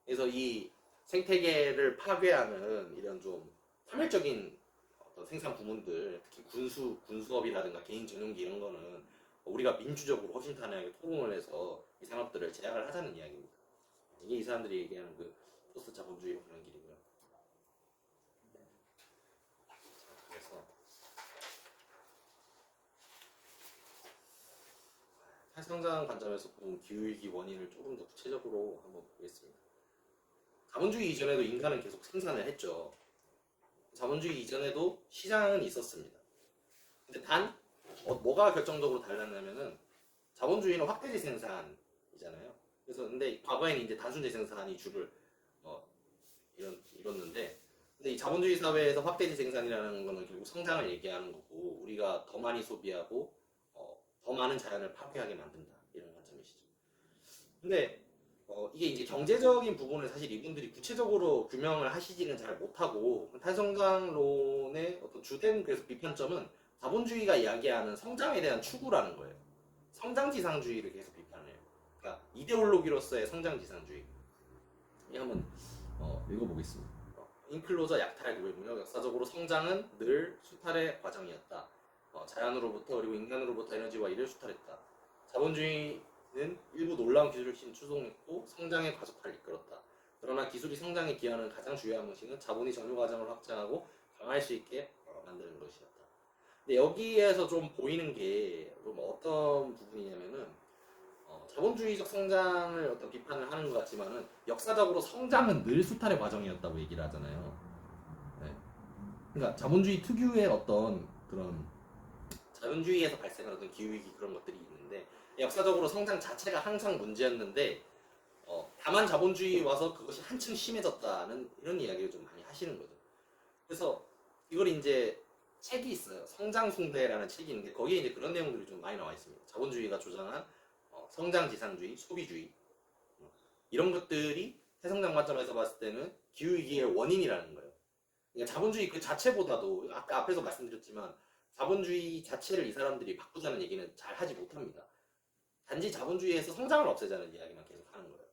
그래서 이 생태계를 파괴하는 이런 좀 차별적인 어떤 생산 부문들, 특히 군수업이라든가 개인 전용기 이런 거는 우리가 민주적으로 허심탄회하게 토론을 해서 이 산업들을 제약을 하자는 이야기입니다. 이게 이 사람들이 얘기하는 그 포스트 자본주의 그런 길이고요. 그래서 탈성장 관점에서 본 기후위기 원인을 조금 더 구체적으로 한번 보겠습니다. 자본주의 이전에도 인간은 계속 생산을 했죠. 자본주의 이전에도 시장은 있었습니다. 근데 단 뭐가 결정적으로 달랐냐면은 자본주의는 확대지 생산이잖아요. 그래서 근데 과거에는 이제 단순지 생산이 주를 이뤘는데, 근데 이 자본주의 사회에서 확대지 생산이라는 거는 결국 성장을 얘기하는 거고, 우리가 더 많이 소비하고 더 많은 자연을 파괴하게 만든다 이런 관점이시죠. 근데 이게 이제 경제적인 부분을 사실 이분들이 구체적으로 규명을 하시지는 잘 못하고, 탈성장론의 어떤 주된 그래서 비판점은 자본주의가 이야기하는 성장에 대한 추구라는 거예요. 성장지상주의를 계속 비판해요. 그러니까 이데올로기로서의 성장지상주의. 이 한번 읽어보겠습니다. 인클로저 약탈 구조문요. 역사적으로 성장은 늘 수탈의 과정이었다. 자연으로부터 그리고 인간으로부터 에너지와 일을 수탈했다. 자본주의는 일부 놀라운 기술을 추송했고 성장의 가속화를 이끌었다. 그러나 기술이 성장에 기여하는 가장 주요한 방식은 자본이 전유 과정을 확장하고 강할 수 있게 만드는 것이었다. 근데 여기에서 좀 보이는 게 좀 어떤 부분이냐면은 자본주의적 성장을 어떤 비판을 하는 것 같지만은 역사적으로 성장은 늘 수탈의 과정이었다고 얘기를 하잖아요. 네. 그러니까 자본주의 특유의 어떤 그런 자본주의에서 발생하는 어떤 기후위기 그런 것들이 있는데 역사적으로 성장 자체가 항상 문제였는데 다만 자본주의 와서 그것이 한층 심해졌다는 이런 이야기를 좀 많이 하시는 거죠. 그래서 이걸 이제 책이 있어요. 성장숭배라는 책이 있는데 거기에 이제 그런 내용들이 좀 많이 나와 있습니다. 자본주의가 주장한 성장지상주의, 소비주의 이런 것들이 해성장 관점에서 봤을 때는 기후위기의 원인이라는 거예요. 그러니까 자본주의 그 자체보다도 아까 앞에서 말씀드렸지만 자본주의 자체를 이 사람들이 바꾸자는 얘기는 잘 하지 못합니다. 단지 자본주의에서 성장을 없애자는 이야기만 계속 하는 거예요.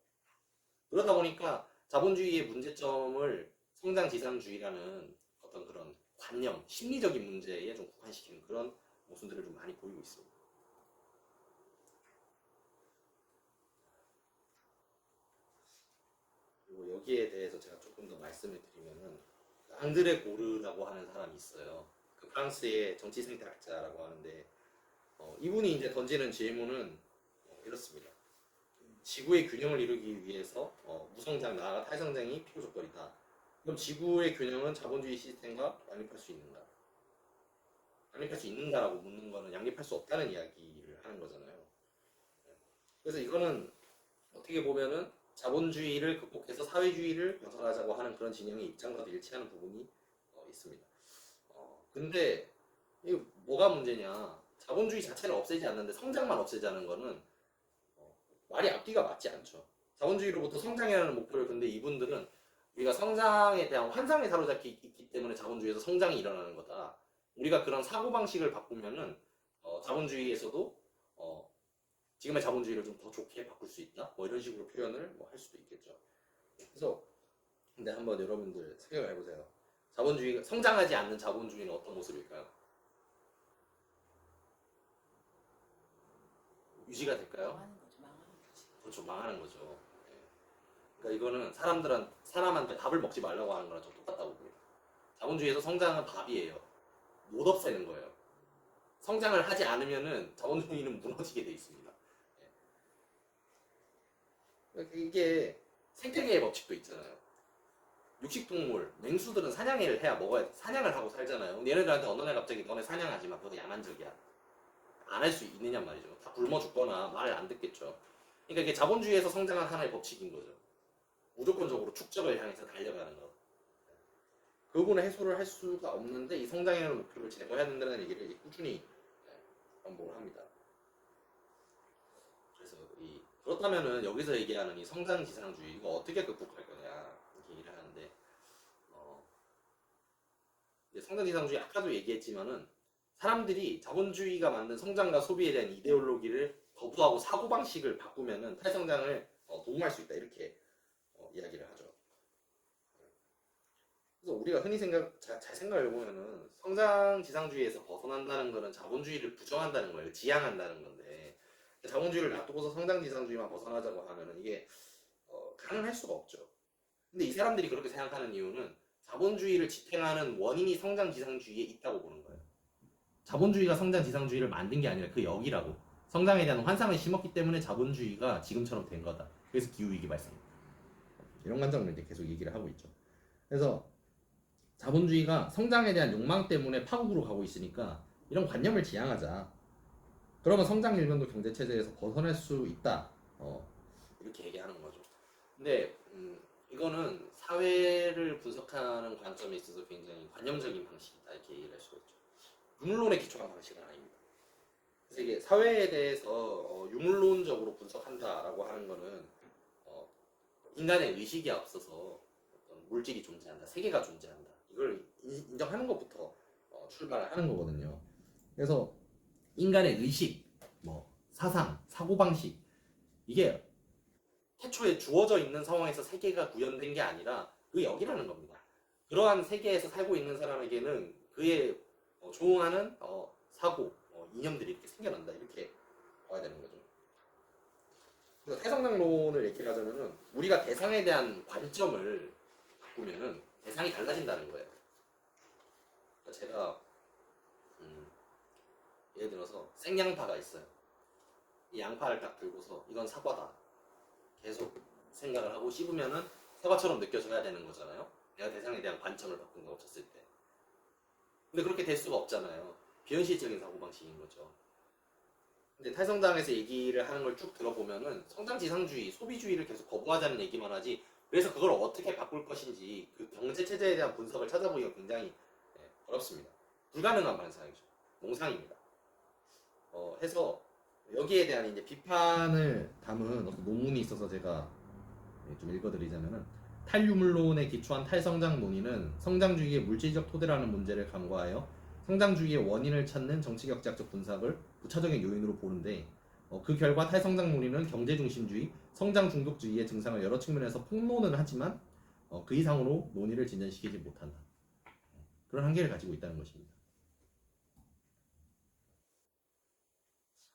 그러다 보니까 자본주의의 문제점을 성장지상주의라는 어떤 그런 관념, 심리적인 문제에 좀 국한시키는 그런 모습들을 좀 많이 보이고 있습니다. 그리고 여기에 대해서 제가 조금 더 말씀을 드리면은 앙드레 고르라고 하는 사람이 있어요. 그 프랑스의 정치 생태학자라고 하는데 이분이 이제 던지는 질문은 이렇습니다. 지구의 균형을 이루기 위해서 무성장 나아가 탈성장이 필요 조건이다. 그럼 지구의 균형은 자본주의 시스템과 양립할 수 있는가? 양립할 수 있는가라고 묻는 거는 양립할 수 없다는 이야기를 하는 거잖아요. 그래서 이거는 어떻게 보면은 자본주의를 극복해서 사회주의를 건설하자고 하는 그런 진영의 입장과도 일치하는 부분이 있습니다. 근데 이거 뭐가 문제냐? 자본주의 자체를 없애지 않는데 성장만 없애자는 거는 말이 앞뒤가 맞지 않죠. 자본주의로부터 성장이라는 목표를 근데 이분들은 우리가 성장에 대한 환상에 사로잡혀 있기 때문에 자본주의에서 성장이 일어나는 거다. 우리가 그런 사고방식을 바꾸면은 자본주의에서도 지금의 자본주의를 좀 더 좋게 바꿀 수 있다. 뭐 이런 식으로 표현을 할 수도 있겠죠. 그래서 근데 한번 여러분들 생각을 해보세요. 자본주의가 성장하지 않는 자본주의는 어떤 모습일까요? 유지가 될까요? 망하는 거죠, 망하는 거지. 그렇죠, 망하는 거죠. 네. 그러니까 이거는 사람한테 밥을 먹지 말라고 하는 거랑 좀 똑같다고 봅니다. 자본주의에서 성장은 밥이에요. 못 없애는 거예요. 성장을 하지 않으면은 자본주의는 무너지게 돼 있습니다. 예. 이게 생태계의 법칙도 있잖아요. 육식동물, 맹수들은 사냥을 해야 먹어야 돼. 사냥을 하고 살잖아요. 근데 얘네들한테 어느 날 갑자기 너네 사냥하지 마. 그거 야만적이야. 안 할 수 있느냐 말이죠. 다 굶어 죽거나 말을 안 듣겠죠. 그러니까 이게 자본주의에서 성장한 하나의 법칙인 거죠. 무조건적으로 축적을 향해서 달려가는 거. 그 부분을 해소를 할 수가 없는데 이 성장이라는 목표를 제거해야 된다는 얘기를 꾸준히 반복을 합니다. 그래서 그렇다면은 여기서 얘기하는 이 성장지상주의 이거 어떻게 극복할 거냐 이렇게 얘기를 하는데 이제 성장지상주의 아까도 얘기했지만은 사람들이 자본주의가 만든 성장과 소비에 대한 이데올로기를 거부하고 사고방식을 바꾸면은 탈성장을 도모할 수 있다 이렇게 이야기를 하죠. 그래서 우리가 흔히 잘 생각해보면은 성장지상주의에서 벗어난다는 거는 자본주의를 부정한다는 거예요. 지향한다는 건데 자본주의를 놔두고서 성장지상주의만 벗어나자고 하면은 이게 가능할 수가 없죠. 근데 이 사람들이 그렇게 생각하는 이유는 자본주의를 지탱하는 원인이 성장지상주의에 있다고 보는 거예요. 자본주의가 성장지상주의를 만든 게 아니라 그 역이라고. 성장에 대한 환상을 심었기 때문에 자본주의가 지금처럼 된 거다. 그래서 기후위기 발생입니다. 이런 관점을 이제 계속 얘기를 하고 있죠. 그래서 자본주의가 성장에 대한 욕망 때문에 파국으로 가고 있으니까 이런 관념을 지향하자. 그러면 성장 일변도 경제 체제에서 벗어날 수 있다. 이렇게 얘기하는 거죠. 근데 이거는 사회를 분석하는 관점에 있어서 굉장히 관념적인 방식이다 이렇게 얘기를 할 수가 있죠. 유물론에 기초한 방식은 아닙니다. 그래서 이게 사회에 대해서 유물론적으로 분석한다라고 하는 거는 인간의 의식이 앞서서 어떤 물질이 존재한다, 세계가 존재한다. 이걸 인정하는 것부터 출발을 하는 거거든요. 그래서 인간의 의식, 사상, 사고방식 이게 태초에 주어져 있는 상황에서 세계가 구현된 게 아니라 그 역이라는 겁니다. 그러한 세계에서 살고 있는 사람에게는 그의 조응하는 사고, 이념들이 이렇게 생겨난다 이렇게 봐야 되는 거죠. 그래서 탈성장론을 얘기를 하자면은 우리가 대상에 대한 관점을 바꾸면은 대상이 달라진다는 거예요. 그러니까 제가 예를 들어서 생양파가 있어요. 이 양파를 딱 들고서 이건 사과다. 계속 생각을 하고 씹으면은 사과처럼 느껴져야 되는 거잖아요. 내가 대상에 대한 관점을 바꾼다고 쳤을 때. 근데 그렇게 될 수가 없잖아요. 비현실적인 사고방식인 거죠. 근데 탈성장에서 얘기를 하는 걸 쭉 들어보면은 성장지상주의, 소비주의를 계속 거부하자는 얘기만 하지 그래서 그걸 어떻게 바꿀 것인지 그 경제체제에 대한 분석을 찾아보기가 굉장히 어렵습니다. 불가능한 반상이죠. 몽상입니다. 해서 여기에 대한 이제 비판을 담은 어떤 논문이 있어서 제가 좀 읽어드리자면은 탈유물론에 기초한 탈성장 논의는 성장주의의 물질적 토대라는 문제를 간과하여 성장주의의 원인을 찾는 정치경제학적 분석을 부차적인 요인으로 보는데 그 결과 탈성장 논의는 경제중심주의, 성장중독주의의 증상을 여러 측면에서 폭로는 하지만 그 이상으로 논의를 진전시키지 못한다. 그런 한계를 가지고 있다는 것입니다.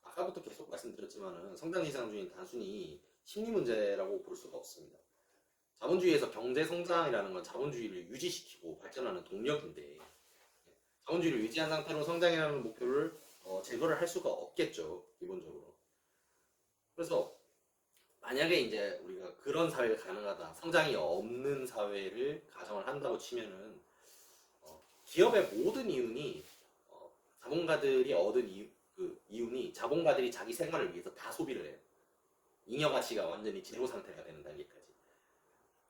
아까부터 계속 말씀드렸지만은 성장지상주의는 단순히 심리 문제라고 볼 수가 없습니다. 자본주의에서 경제 성장이라는 건 자본주의를 유지시키고 발전하는 동력인데 자본주의를 유지한 상태로 성장이라는 목표를 제거를 할 수가 없겠죠, 기본적으로. 그래서 만약에 이제 우리가 그런 사회가 가능하다, 성장이 없는 사회를 가정을 한다고 치면은 기업의 모든 이윤이 자본가들이 얻은 이윤이 자본가들이 자기 생활을 위해서 다 소비를 해요. 잉여 가치가 완전히 제로 상태가 되는 단계까지.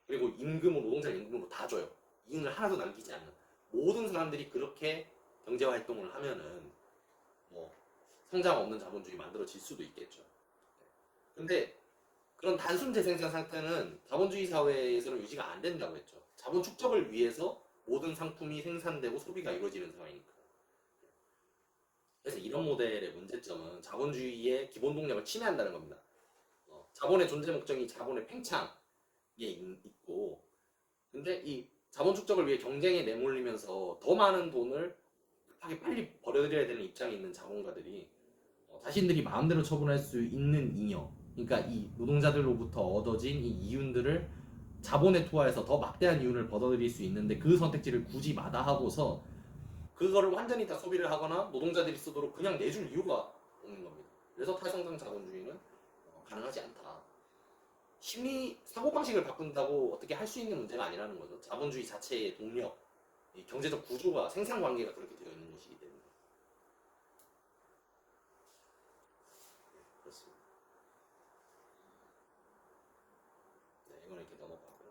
그리고 노동자 임금으로 다 줘요. 이윤을 하나도 남기지 않는. 모든 사람들이 그렇게 경제 활동을 하면은 성장 없는 자본주의 만들어질 수도 있겠죠. 근데 그런 단순 재생산 상태는 자본주의 사회에서는 유지가 안 된다고 했죠. 자본 축적을 위해서 모든 상품이 생산되고 소비가 이루어지는 상황이니까. 그래서 이런 모델의 문제점은 자본주의의 기본 동력을 침해한다는 겁니다. 자본의 존재 목적이 자본의 팽창에 있고, 근데 이 자본 축적을 위해 경쟁에 내몰리면서 더 많은 돈을 급하게 빨리 벌어들여야 되는 입장에 있는 자본가들이 자신들이 마음대로 처분할 수 있는 잉여, 그러니까 이 노동자들로부터 얻어진 이 이윤들을 자본에 투하해서 더 막대한 이윤을 벌어들일 수 있는데 그 선택지를 굳이 마다하고서 그거를 완전히 다 소비를 하거나 노동자들이 쓰도록 그냥 내줄 이유가 없는 겁니다. 그래서 탈성장 자본주의는 가능하지 않다. 심리 사고방식을 바꾼다고 어떻게 할 수 있는 문제가 아니라는 거죠. 자본주의 자체의 동력, 이 경제적 구조가 생산관계가 그렇게 되어 있는 것이기 때문에. 그렇습니다. 네, 이거는 이렇게 넘어가고요.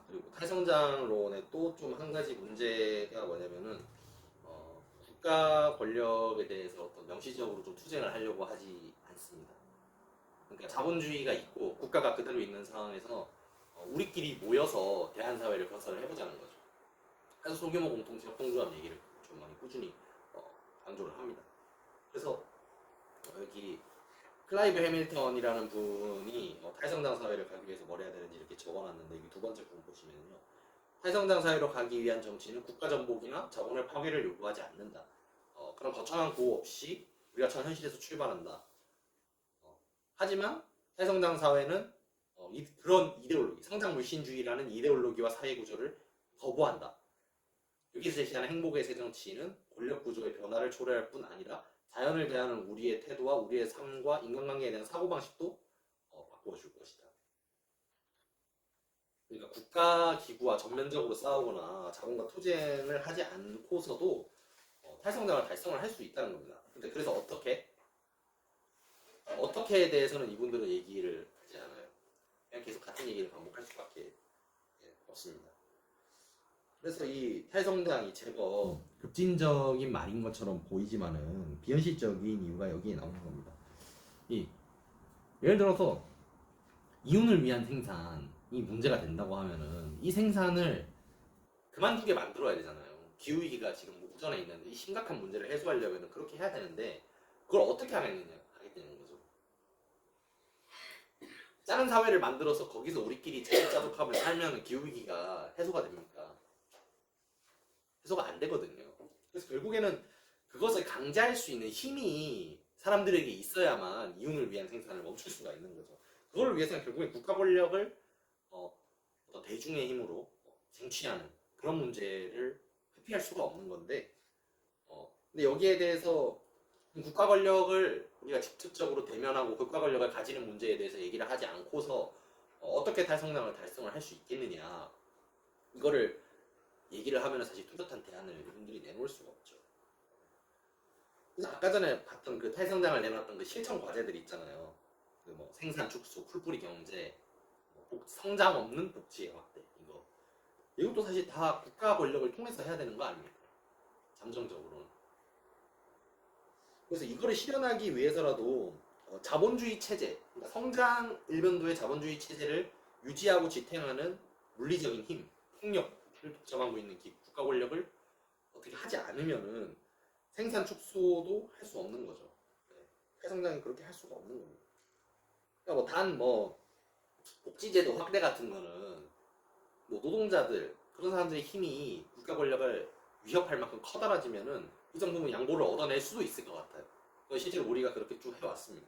그리고 탈성장론의 또 좀 한 가지 문제가 뭐냐면은 국가 권력에 대해서 어떤 명시적으로 좀 투쟁을 하려고 하지 않습니다. 그러니까 자본주의가 있고 국가가 그대로 있는 상황에서 우리끼리 모여서 대한 사회를 건설을 해보자는 거죠. 그래서 소규모 공동체 협동조합 얘기를 좀 많이 꾸준히 강조를 합니다. 그래서 여기 클라이브 해밀턴이라는 분이 탈성장 사회를 가기 위해서 뭘 해야 되는지 이렇게 적어놨는데 여기 두 번째 부분 보시면요. 탈성장 사회로 가기 위한 정치는 국가 전복이나 자본의 파괴를 요구하지 않는다. 그런 거창한 구호 없이 우리가 전 현실에서 출발한다. 하지만 탈성장 사회는 그런 이데올로기, 성장 물신주의라는 이데올로기와 사회 구조를 거부한다. 여기서 제시하는 행복의 새 정치는 권력 구조의 변화를 초래할 뿐 아니라 자연을 대하는 우리의 태도와 우리의 삶과 인간관계에 대한 사고방식도 바꿔줄 것이다. 그러니까 국가 기구와 전면적으로 싸우거나 자본과 투쟁을 하지 않고서도 탈성장을 달성을 할 수 있다는 겁니다. 근데 그래서 어떻게에 대해서는 이분들은 얘기를 하지 않아요. 그냥 계속 같은 얘기를 반복할 수밖에 없습니다. 그래서 이 탈성장이 제거 급진적인 말인 것처럼 보이지만은 비현실적인 이유가 여기에 나오는 겁니다. 예를 들어서 이윤을 위한 생산이 문제가 된다고 하면은 이 생산을 그만두게 만들어야 되잖아요. 기후위기가 지금 목전에 있는데 이 심각한 문제를 해소하려면 그렇게 해야 되는데 그걸 어떻게 하겠는 거죠. 작은 사회를 만들어서 거기서 우리끼리 자급자족하며 살면 기후위기가 해소가 됩니까? 해소가 안 되거든요. 그래서 결국에는 그것을 강제할 수 있는 힘이 사람들에게 있어야만 이윤을 위한 생산을 멈출 수가 있는 거죠. 그걸 위해서는 결국엔 국가 권력을 어떤 대중의 힘으로 쟁취하는 그런 문제를 회피할 수가 없는 건데 근데 여기에 대해서 국가 권력을 우리가 직접적으로 대면하고 국가 권력을 가지는 문제에 대해서 얘기를 하지 않고서 어떻게 탈성장을 달성을 할 수 있겠느냐 이거를 얘기를 하면 사실 뚜렷한 대안을 이분들이 내놓을 수가 없죠. 그래서 아까 전에 봤던 그 탈성장을 내놨던 그 실천 과제들 있잖아요. 그 뭐 생산 축소, 풀뿌리 경제, 성장 없는 복지의 확대 이것도 사실 다 국가 권력을 통해서 해야 되는 거 아닙니까? 잠정적으로는. 그래서 이거를 실현하기 위해서라도 자본주의 체제, 그러니까 성장 일변도의 자본주의 체제를 유지하고 지탱하는 물리적인 힘, 폭력을 독점하고 있는 국가 권력을 어떻게 하지 않으면은 생산 축소도 할 수 없는 거죠. 탈성장이 그렇게 할 수가 없는 겁니다. 그러니까 복지제도 확대 같은 거는 노동자들 그런 사람들의 힘이 국가 권력을 위협할 만큼 커다라지면은 이 정도면 양보를 얻어낼 수도 있을 것 같아요. 실제로 우리가 그렇게 쭉 해왔습니다.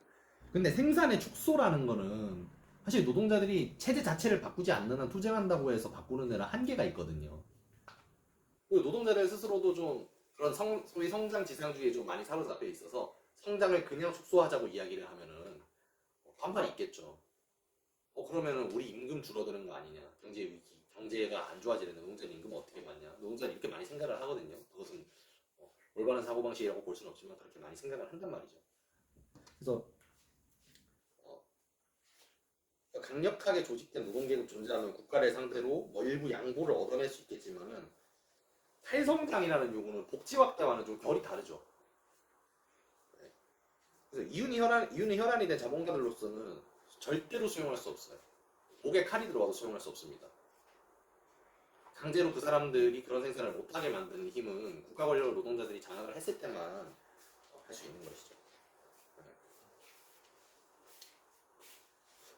근데 생산의 축소라는 거는 사실 노동자들이 체제 자체를 바꾸지 않는 한 투쟁한다고 해서 바꾸는 데는 한계가 있거든요. 그리고 노동자들 스스로도 좀 그런 소위 성장 지상주의에 좀 많이 사로잡혀 있어서 성장을 그냥 축소하자고 이야기를 하면은 반발이 있겠죠. 그러면은 우리 임금 줄어드는 거 아니냐, 경제 위기, 경제가 안 좋아지는데 노동자는 임금 어떻게 받냐, 노동자는 이렇게 많이 생각을 하거든요. 그것은 올바른 사고방식이라고 볼 수는 없지만 그렇게 많이 생각을 한단 말이죠. 그래서 강력하게 조직된 노동계급 존재하는 국가를 상대로 일부 양보를 얻어낼 수 있겠지만은 탈성장이라는 요구는 복지 확대와는 좀 결이 다르죠. 그래서 이윤이 혈안이 된 자본가들로서는 절대로 수용할 수 없어요. 목에 칼이 들어와도 수용할 수 없습니다. 강제로 그 사람들이 그런 생산을 못하게 만드는 힘은 국가 권력을 노동자들이 장악을 했을 때만 할 수 있는 것이죠.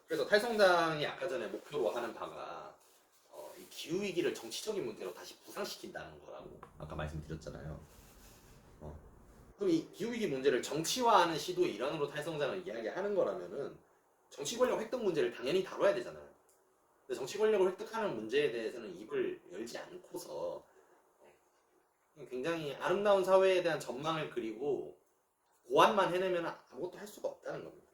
그래서 탈성장이 아까 전에 목표로 하는 바가 이 기후위기를 정치적인 문제로 다시 부상시킨다는 거라고 아까 말씀드렸잖아요. 그럼 이 기후위기 문제를 정치화하는 시도의 일환으로 탈성장을 이야기하는 거라면은 정치 권력 획득 문제를 당연히 다뤄야 되잖아요. 근데 정치 권력을 획득하는 문제에 대해서는 입을 열지 않고서 굉장히 아름다운 사회에 대한 전망을 그리고 고안만 해내면 아무것도 할 수가 없다는 겁니다.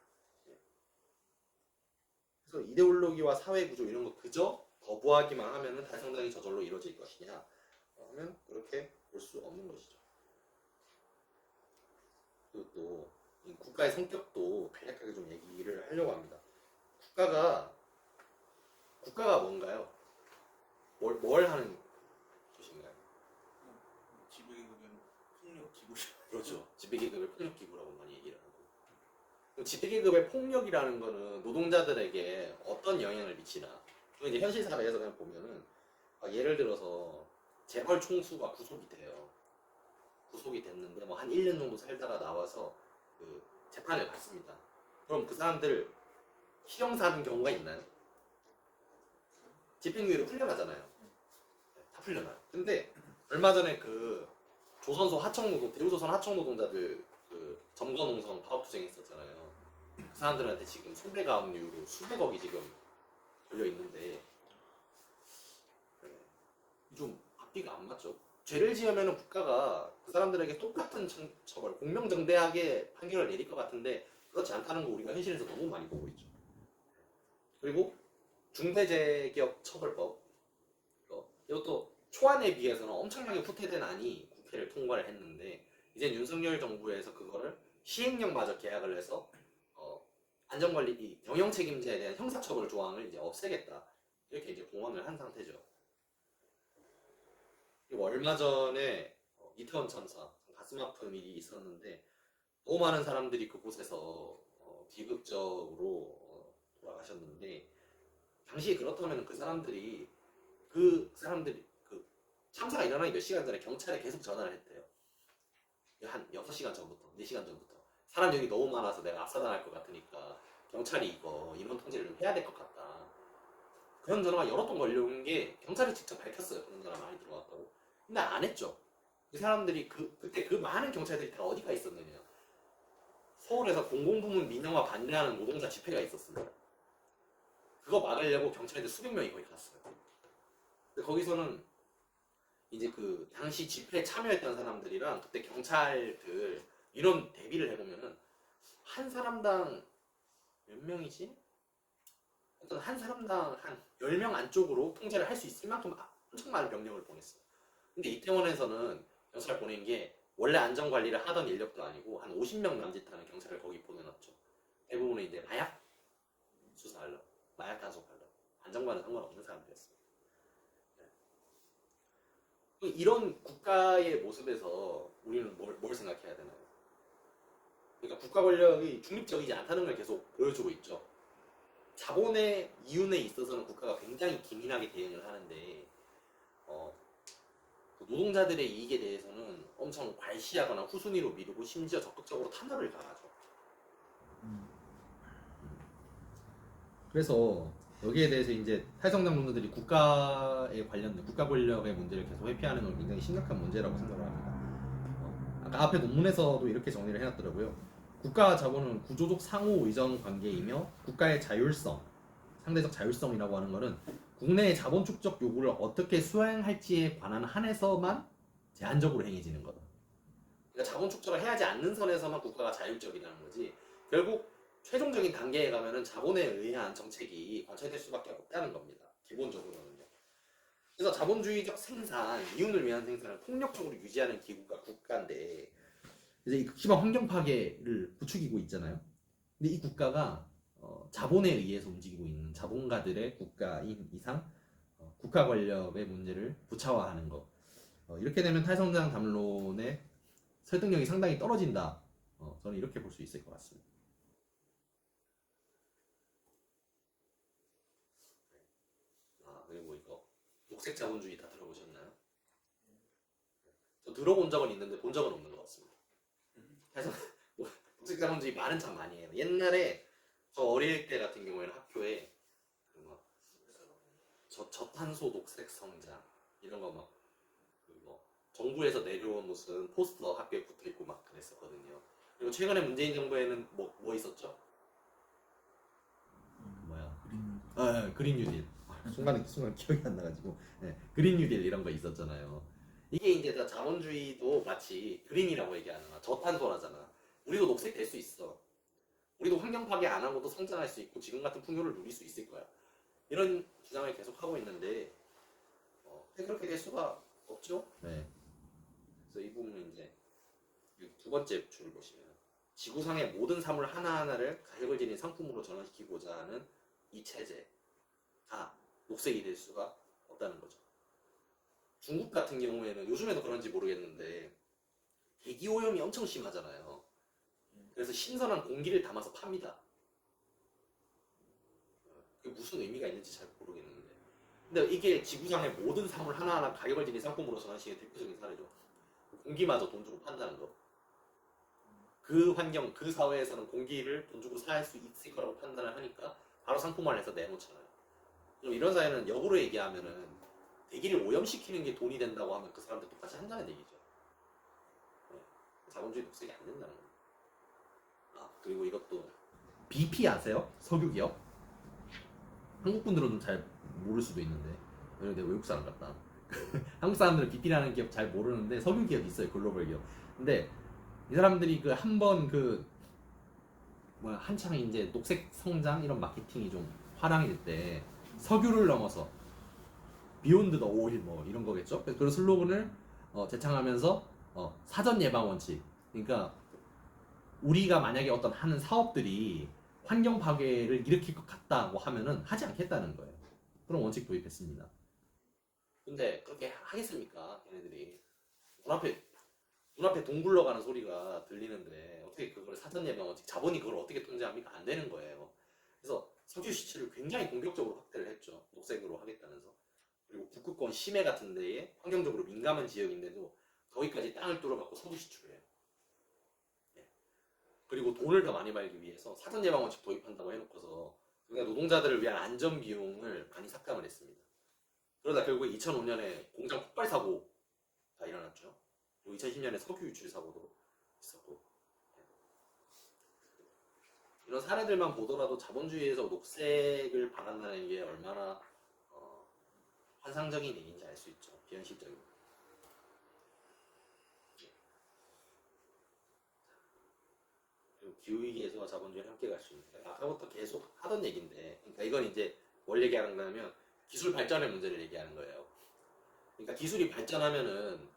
그래서 이데올로기와 사회 구조 이런 거 그저 거부하기만 하면은 달성당이 저절로 이루어질 것이냐 하면 그렇게 볼 수 없는 것이죠. 그리고 또 이 국가의 성격도 간략하게 좀 얘기를 하려고 합니다. 국가가 뭔가요? 뭘 하는 곳인가요? 지배계급의 폭력 기구. 그렇죠. 지배계급의 폭력기구라고 많이 얘기를 하고. 그럼 지배계급의 폭력이라는 거는 노동자들에게 어떤 영향을 미치나? 그건 이제 현실 사회에서 그냥 보면은 예를 들어서 재벌 총수가 구속이 돼요. 구속이 됐는데 뭐 한 1년 정도 살다가 나와서 그 재판을 받습니다. 그럼 그 사람들 실형사하는 경우가 있나요? 집행유예로 풀려나잖아요. 네, 다 풀려나요. 근데 얼마 전에 그 조선소 하청노동, 대우조선 하청노동자들 그 점거농성 파업투쟁 있었잖아요. 그 사람들한테 지금 손배가압류로 수백억이 지금 걸려 있는데 좀 앞뒤가 안 맞죠. 죄를 지으면 국가가 그 사람들에게 똑같은 처벌, 공명정대하게 판결을 내릴 것 같은데 그렇지 않다는 거 우리가 현실에서 너무 많이 보고 있죠. 그리고 중대재해기업처벌법 이것도 초안에 비해서는 엄청나게 후퇴된 안이 국회를 통과를 했는데 이제 윤석열 정부에서 그거를 시행령마저 개혁을 해서 안전관리 경영책임자에 대한 형사처벌 조항을 이제 없애겠다 이렇게 이제 공언을 한 상태죠. 그리고 얼마 전에 이태원 참사 가슴 아픈 일이 있었는데 너무 많은 사람들이 그곳에서 비극적으로 돌아가셨는데 당시에 그렇다면 그 사람들이 그 참사가 일어나기 몇 시간 전에 경찰에 계속 전화를 했대요. 한 6시간 전부터 4시간 전부터 사람 여기 너무 많아서 내가 압사당할 것 같으니까 경찰이 이거 인원 통제를 좀 해야 될 것 같다. 그런 전화가 여러 통 걸려온 게 경찰이 직접 밝혔어요. 그런 전화 많이 들어왔다고. 근데 안 했죠. 그 사람들이 그때 그 많은 경찰들이 다 어디가 있었느냐. 서울에서 공공부문 민영화 반대하는 노동자 집회가 있었습니다. 그거 막으려고 경찰들 수백 명이 거기 갔어요. 근데 거기서는 이제 그 당시 집회에 참여했던 사람들이랑 그때 경찰들 이런 대비를 해보면은 한 사람당 몇 명이지? 어떤 한 사람당 한 10명 안쪽으로 통제를 할 수 있을 만큼 엄청 많은 병력을 보냈어요. 근데 이태원에서는 경찰 보낸 게 원래 안전관리를 하던 인력도 아니고 한 50명 남짓하는 경찰을 거기 보내놨죠. 대부분은 이제 마약 수사하려고, 마약 단속하려고, 안전과는 상관없는 사람들이었어요. 네. 이런 국가의 모습에서 우리는 뭘 생각해야 되나요? 그러니까 국가 권력이 중립적이지 않다는 걸 계속 보여주고 있죠. 자본의 이윤에 있어서는 국가가 굉장히 기민하게 대응을 하는데 노동자들의 이익에 대해서는 엄청 괄시하거나 후순위로 미루고 심지어 적극적으로 탄압을 가하죠. 그래서 여기에 대해서 이제 탈성당 분들이 국가에 관련된 국가 권력의 문제를 계속 회피하는 건 굉장히 심각한 문제라고 생각을 합니다. 아까 앞에 논문에서도 이렇게 정리를 해놨더라고요. 국가와 자본은 구조적 상호 의존 관계이며 국가의 자율성, 상대적 자율성이라고 하는 것은 국내의 자본 축적 요구를 어떻게 수행할지에 관한 한에서만 제한적으로 행해지는 거다. 그러니까 자본 축적을 해야지 않는 선에서만 국가가 자율적이라는 거지. 결국 최종적인 단계에 가면은 자본에 의한 정책이 관철될 수밖에 없다는 겁니다. 기본적으로는요. 그래서 자본주의적 생산, 이윤을 위한 생산을 폭력적으로 유지하는 기구가 국가인데 이제 이 극심한 환경 파괴를 부추기고 있잖아요. 근데 이 국가가 자본에 의해서 움직이고 있는 자본가들의 국가인 이상 국가 권력의 문제를 부차화하는 것. 이렇게 되면 탈성장 담론의 설득력이 상당히 떨어진다. 저는 이렇게 볼 수 있을 것 같습니다. 그리고 이거 녹색 자본주의 다 들어보셨나요? 저 들어본 적은 있는데 본 적은 없는 것 같습니다. 그래서 녹색 자본주의 말은 참 많이 해요. 옛날에 저 어릴 때 같은 경우에는 학교에 저탄소 녹색 성장 이런 거 막 정부에서 내려온 무슨 포스터 학교에 붙어 있고 막 그랬었거든요. 그리고 최근에 문재인 정부에는 뭐 있었죠? 뭐야? 그린 그린 뉴딜. 순간 기억이 안 나가지고 그린 뉴딜 이런 거 있었잖아요. 이게 이제 다 자본주의도 마치 그린이라고 얘기하는 저탄소라잖아. 우리도 녹색 될 수 있어. 우리도 환경 파괴 안 하고도 성장할 수 있고 지금 같은 풍요를 누릴 수 있을 거야. 이런 주장을 계속 하고 있는데 그렇게 될 수가 없죠. 네. 그래서 이 부분은 이제 두 번째 줄을 보시면 지구상의 모든 사물 하나하나를 가격을 지닌 상품으로 전환시키고자 하는 이 체제가 녹색이 될 수가 없다는 거죠. 중국 같은 경우에는 요즘에도 그런지 모르겠는데 대기오염이 엄청 심하잖아요. 그래서 신선한 공기를 담아서 팝니다. 그게 무슨 의미가 있는지 잘 모르겠는데. 근데 이게 지구상의 모든 사물 하나하나 가격을 지닌 상품으로 전환시키는 대표적인 사례죠. 공기마저 돈 주고 판다는 거. 그 환경, 그 사회에서는 공기를 돈 주고 살 수 있을 거라고 판단을 하니까 바로 상품화해서 내놓잖아요. 그럼 이런 사회는 역으로 얘기하면은 대기를 오염시키는 게 돈이 된다고 하면 그 사람들 똑같이 한다는 얘기죠. 자본주의 녹색이 안 된다는 겁니다. 그리고 이것도 BP 아세요? 석유기업? 한국 분들은 좀 잘 모를 수도 있는데 내가 외국 사람 같다. 한국 사람들은 BP라는 기업 잘 모르는데 석유 기업 있어요. 글로벌 기업. 근데 이 사람들이 그 한 번 한창 이제 녹색 성장 이런 마케팅이 좀 화랑이 될 때 석유를 넘어서 비욘드 더 오일 뭐 이런 거겠죠. 그런 슬로건을 제창하면서 사전 예방 원칙. 그러니까 우리가 만약에 어떤 하는 사업들이 환경 파괴를 일으킬 것 같다고 하면은 하지 않겠다는 거예요. 그런 원칙 도입했습니다. 근데 그렇게 하겠습니까? 걔네들이 눈앞에 돈 굴러가는 소리가 들리는데 어떻게 그걸 사전 예방 원칙 자본이 그걸 어떻게 통제합니까? 안 되는 거예요. 그래서 석유 시추를 굉장히 공격적으로 확대를 했죠. 녹색으로 하겠다면서. 그리고 북극권 심해 같은 데에 환경적으로 민감한 지역인데도 거기까지 땅을 뚫어갖고 석유 시추를 해요. 그리고 돈을 더 많이 벌기 위해서 사전 예방 원칙 도입한다고 해놓고서 그러니까 노동자들을 위한 안전 비용을 많이 삭감을 했습니다. 그러다 결국 2005년에 공장 폭발 사고가 일어났죠. 그리고 2010년에 석유 유출 사고도 있었고 이런 사례들만 보더라도 자본주의에서 녹색을 바란다는 게 얼마나 환상적인 얘기인지 알 수 있죠. 비현실적인. 그리고 기후위기에서 자본주의를 함께 갈 수 있는 아까부터 계속 하던 얘기인데 그러니까 이건 이제 뭘 얘기하는 거냐면 기술 발전의 문제를 얘기하는 거예요. 그러니까 기술이 발전하면은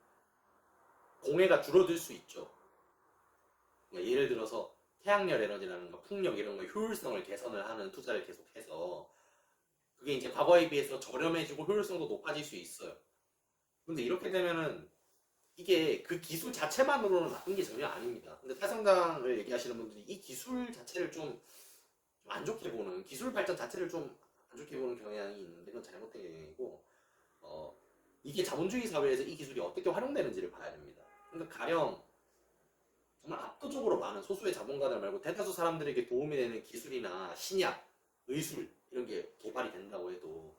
공해가 줄어들 수 있죠. 그러니까 예를 들어서 태양열 에너지라는 풍력 이런 거 효율성을 개선을 하는 투자를 계속해서 그게 이제 과거에 비해서 저렴해지고 효율성도 높아질 수 있어요. 근데 이렇게 되면은 이게 그 기술 자체만으로는 나쁜 게 전혀 아닙니다. 근데 탈성당을 얘기하시는 분들이 이 기술 자체를 좀 안 좋게 보는 기술 발전 자체를 좀 안 좋게 보는 경향이 있는데 그건 잘못된 경향이고 이게 자본주의 사회에서 이 기술이 어떻게 활용되는지를 봐야 됩니다. 그러니까 가령 정말 압도적으로 많은 소수의 자본가들 말고 대다수 사람들에게 도움이 되는 기술이나 신약, 의술 이런 게 개발이 된다고 해도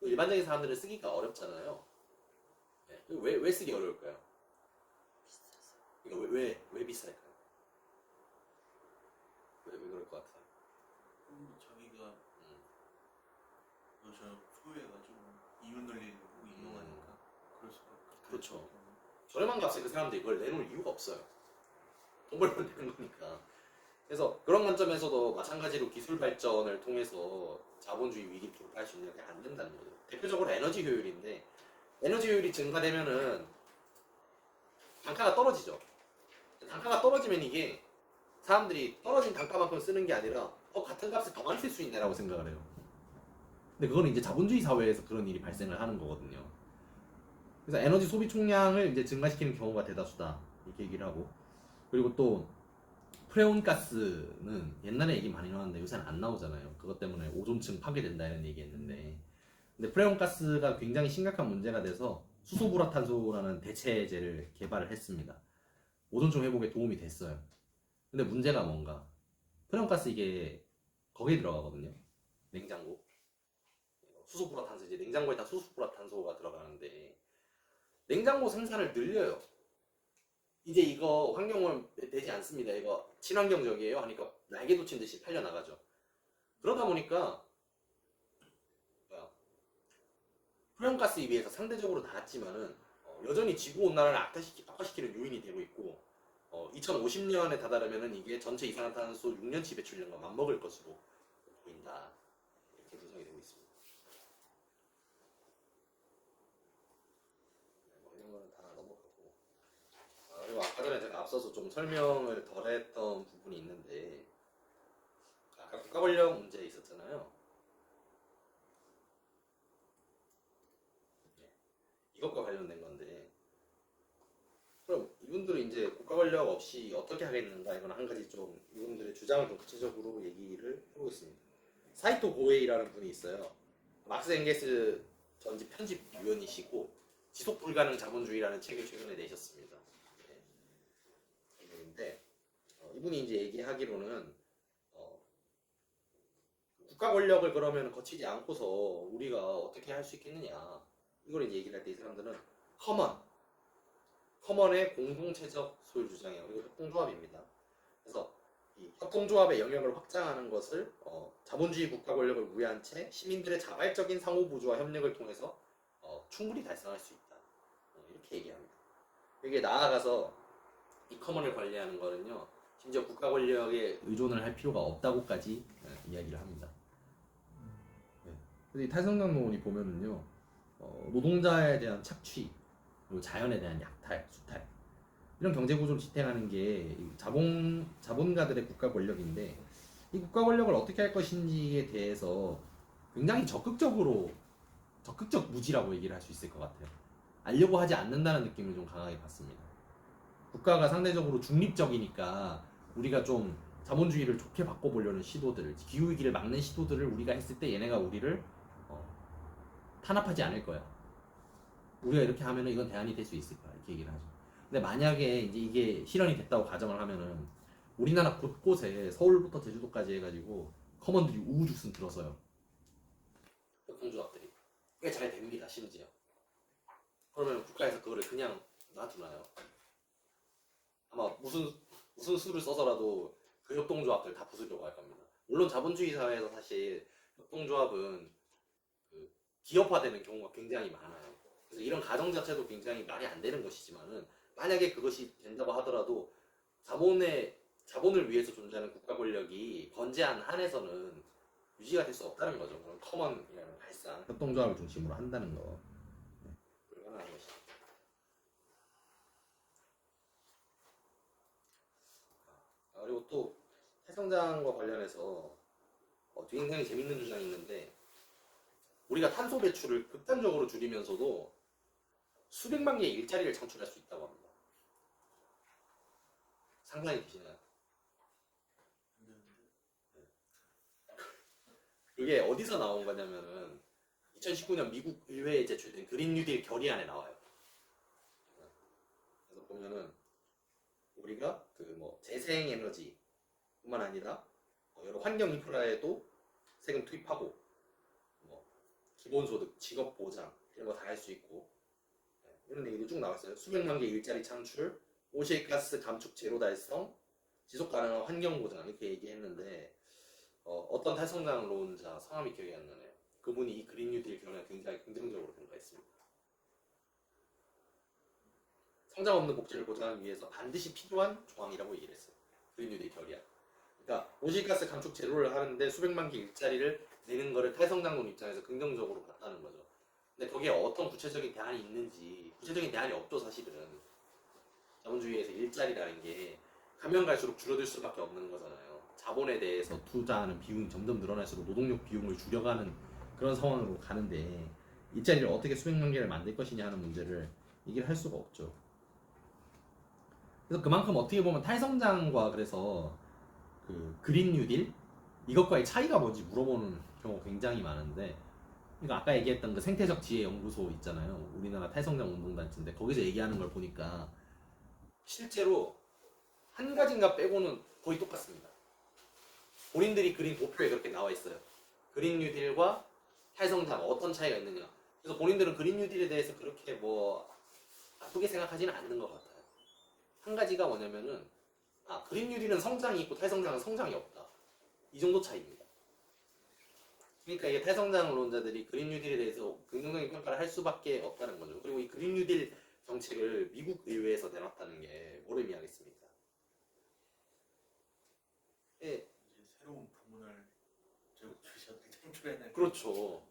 일반적인 사람들은 쓰기가 어렵잖아요. 왜 쓰기 어려울까요? 그러니까 왜 비쌀까요? 왜 그럴 것 같아요? 자기가 저 소외해가지고 이윤 돌리려고 이용하니까 그럴 수밖에 없죠. 그렇죠. 저렴한 값에 그 사람들이 이걸 내놓을 이유가 없어요. 돈 벌면 되는 거니까. 그래서 그런 관점에서도 마찬가지로 기술 발전을 통해서 자본주의 위기를 돌파할 수 있는 게 안 된다는 거죠. 대표적으로 에너지 효율인데 에너지 효율이 증가되면은 단가가 떨어지죠. 단가가 떨어지면 이게 사람들이 떨어진 단가만큼 쓰는 게 아니라 같은 값을 더 많이 쓸 수 있네라고 생각을 해요. 근데 그거는 이제 자본주의 사회에서 그런 일이 발생을 하는 거거든요. 그래서 에너지 소비 총량을 이제 증가시키는 경우가 대다수다 이렇게 얘기를 하고 그리고 또 프레온가스는 옛날에 얘기 많이 나왔는데 요새는 안 나오잖아요. 그것 때문에 오존층 파괴된다 이런 얘기했는데 근데 프레온가스가 굉장히 심각한 문제가 돼서 수소불화탄소라는 대체제를 개발을 했습니다. 오존층 회복에 도움이 됐어요. 근데 문제가 뭔가 프레온가스 이게 거기에 들어가거든요. 냉장고 수소불화탄소 이제 냉장고에다 수소불화탄소가 들어가는데 냉장고 생산을 늘려요. 이제 이거 환경오염 되지 않습니다. 이거 친환경적이에요 하니까 날개 돋친 듯이 팔려나가죠. 그러다 보니까 후렴가스에 비해서 상대적으로 나았지만은 여전히 지구온난화를 악화시키는 요인이 되고 있고 2050년에 다다르면은 이게 전체 이산화탄소 6년치 배출량과 맞먹을 것으로 보인다. 이렇게 분석이 되고 있습니다. 이런 거는 다 넘어가고 그리고 아까 전에 제가 앞서서 좀 설명을 덜 했던 부분이 있는데 아까 국가 권력 문제 있었잖아요. 이것과 관련된 건데 그럼 이분들은 이제 국가 권력 없이 어떻게 하겠는가 이건 한 가지 좀 이분들의 주장을 좀 구체적으로 얘기를 해보겠습니다. 사이토 고에이라는 분이 있어요. 막스 엥겔스 전직 편집위원이시고 지속 불가능 자본주의라는 책을 최근에 내셨습니다. 이분인데 이분이 이제 얘기하기로는 국가 권력을 그러면 거치지 않고서 우리가 어떻게 할 수 있겠느냐 이걸 이제 얘기를 할 때 이 사람들은 커먼의 공동체적 소유 주장이에요. 그리고 협동조합입니다. 그래서 이 협동조합의 영역을 확장하는 것을 자본주의 국가 권력을 무해한 채 시민들의 자발적인 상호보조와 협력을 통해서 충분히 달성할 수 있다. 이렇게 얘기합니다. 이게 나아가서 이 커먼을 관리하는 거는요. 심지어 국가 권력에 의존을 할 필요가 없다고까지 이야기를 합니다. 그래서 이 탈성장론이 보면은요. 노동자에 대한 착취, 그리고 자연에 대한 약탈, 수탈 이런 경제 구조를 지탱하는 게 자본가들의 국가 권력인데 이 국가 권력을 어떻게 할 것인지에 대해서 굉장히 적극적 무지라고 얘기를 할 수 있을 것 같아요. 알려고 하지 않는다는 느낌을 좀 강하게 받습니다. 국가가 상대적으로 중립적이니까 우리가 좀 자본주의를 좋게 바꿔보려는 시도들, 기후위기를 막는 시도들을 우리가 했을 때 얘네가 우리를 탄압하지 않을 거야. 우리가 이렇게 하면은 이건 대안이 될 수 있을 거야. 이렇게 얘기를 하죠. 근데 만약에 이제 이게 실현이 됐다고 가정을 하면은 우리나라 곳곳에 서울부터 제주도까지 해가지고 커먼들이 우후죽순 들어서요. 협동조합들이. 그게 잘 됩니다. 심지어. 그러면 국가에서 그거를 그냥 놔두나요? 아마 무슨 수를 써서라도 그 협동조합들 다 부수려고 할 겁니다. 물론 자본주의 사회에서 사실 협동조합은 기업화되는 경우가 굉장히 많아요. 그래서 이런 가정 자체도 굉장히 말이 안 되는 것이지만은 만약에 그것이 된다고 하더라도 자본을 위해서 존재하는 국가 권력이 건재한 한에서는 유지가 될 수 없다는 거죠. 그런 커먼이라는 발상 협동조합을 중심으로 한다는 거 불가능한 것이죠. 그리고 또 탈성장과 관련해서 굉장히 재밌는 주장이 있는데 우리가 탄소 배출을 극단적으로 줄이면서도 수백만 개의 일자리를 창출할 수 있다고 합니다. 상상이 되시나요? 그게 어디서 나온 거냐면은 2019년 미국 의회에 제출된 그린 뉴딜 결의안에 나와요. 그래서 보면은 우리가 재생 에너지뿐만 아니라 여러 환경 인프라에도 세금 투입하고 기본소득, 직업보장 이런 거 다 할 수 있고 이런 얘기도 쭉 나왔어요. 수백만 개 일자리 창출, 오실가스 감축 제로 달성, 지속 가능한 환경 보장 이렇게 얘기했는데 어떤 탈성장론자 성함이 기억이 안 나네요. 그분이 이 그린 뉴딜 결의안을 굉장히 긍정적으로 평가했습니다. 성장 없는 복지를 보장하기 위해서 반드시 필요한 조항이라고 얘기를 했어요. 그린 뉴딜 결의안. 그러니까 오실가스 감축 제로를 하는데 수백만 개 일자리를 내는 거를 탈성장론 입장에서 긍정적으로 봤다는 거죠. 근데 거기에 어떤 구체적인 대안이 있는지 구체적인 대안이 없죠. 사실은 자본주의에서 일자리라는 게 가면 갈수록 줄어들 수밖에 없는 거잖아요. 자본에 대해서 투자하는 비용이 점점 늘어날수록 노동력 비용을 줄여가는 그런 상황으로 가는데 일자리를 어떻게 수백만 개를 만들 것이냐 하는 문제를 얘기를 할 수가 없죠. 그래서 그만큼 어떻게 보면 탈성장과 그래서 그 그린 뉴딜 이것과의 차이가 뭔지 물어보는 경우가 굉장히 많은데, 그러니까 아까 얘기했던 그 생태적 지혜 연구소 있잖아요. 우리나라 탈성장 운동단체인데 거기서 얘기하는 걸 보니까 실제로 한 가지인가 빼고는 거의 똑같습니다. 본인들이 그린 도표에 그렇게 나와 있어요. 그린 뉴딜과 탈성장 어떤 차이가 있느냐. 그래서 본인들은 그린 뉴딜에 대해서 그렇게 나쁘게 생각하지는 않는 것 같아요. 한 가지가 뭐냐면은 그린 뉴딜은 성장이 있고 탈성장은 성장이 없다. 이 정도 차이입니다. 그러니까 이게 탈성장론자들이 그린 뉴딜에 대해서 긍정적인 평가를 할 수밖에 없다는 거죠. 그리고 이 그린 뉴딜 정책을 미국 의회에서 내놨다는 게 뭘 의미하겠습니까? 예, 이제 새로운 부문을 제국주의자들이 창출해낸. 그렇죠.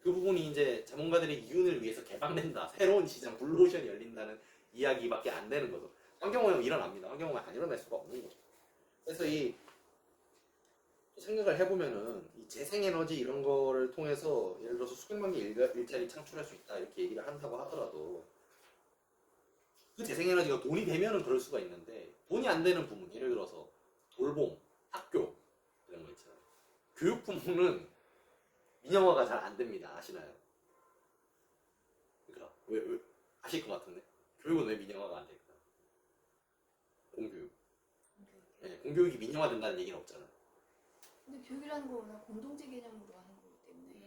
그 부분이 이제 자본가들의 이윤을 위해서 개방된다. 새로운 시장, 블루오션이 열린다는 이야기밖에 안 되는 거죠. 환경오염 일어납니다. 환경오염 안 일어날 수가 없는 거죠. 그래서 이 생각을 해보면은 이 재생에너지 이런 거를 통해서 예를 들어서 수백만 개 일자리 창출할 수 있다 이렇게 얘기를 한다고 하더라도 그 재생에너지가 돈이 되면은 그럴 수가 있는데 돈이 안 되는 부분, 예를 들어서 돌봄, 학교 이런 거 있잖아요. 교육 부문은 민영화가 잘 안 됩니다. 아시나요? 그러니까 왜 아실 것 같은데 교육은 왜 민영화가 안 될까? 공교육. 네, 공교육이 민영화된다는 얘기는 없잖아요. 근데 교육이라는 거 워낙 공동체 개념으로 하는 거기 때문에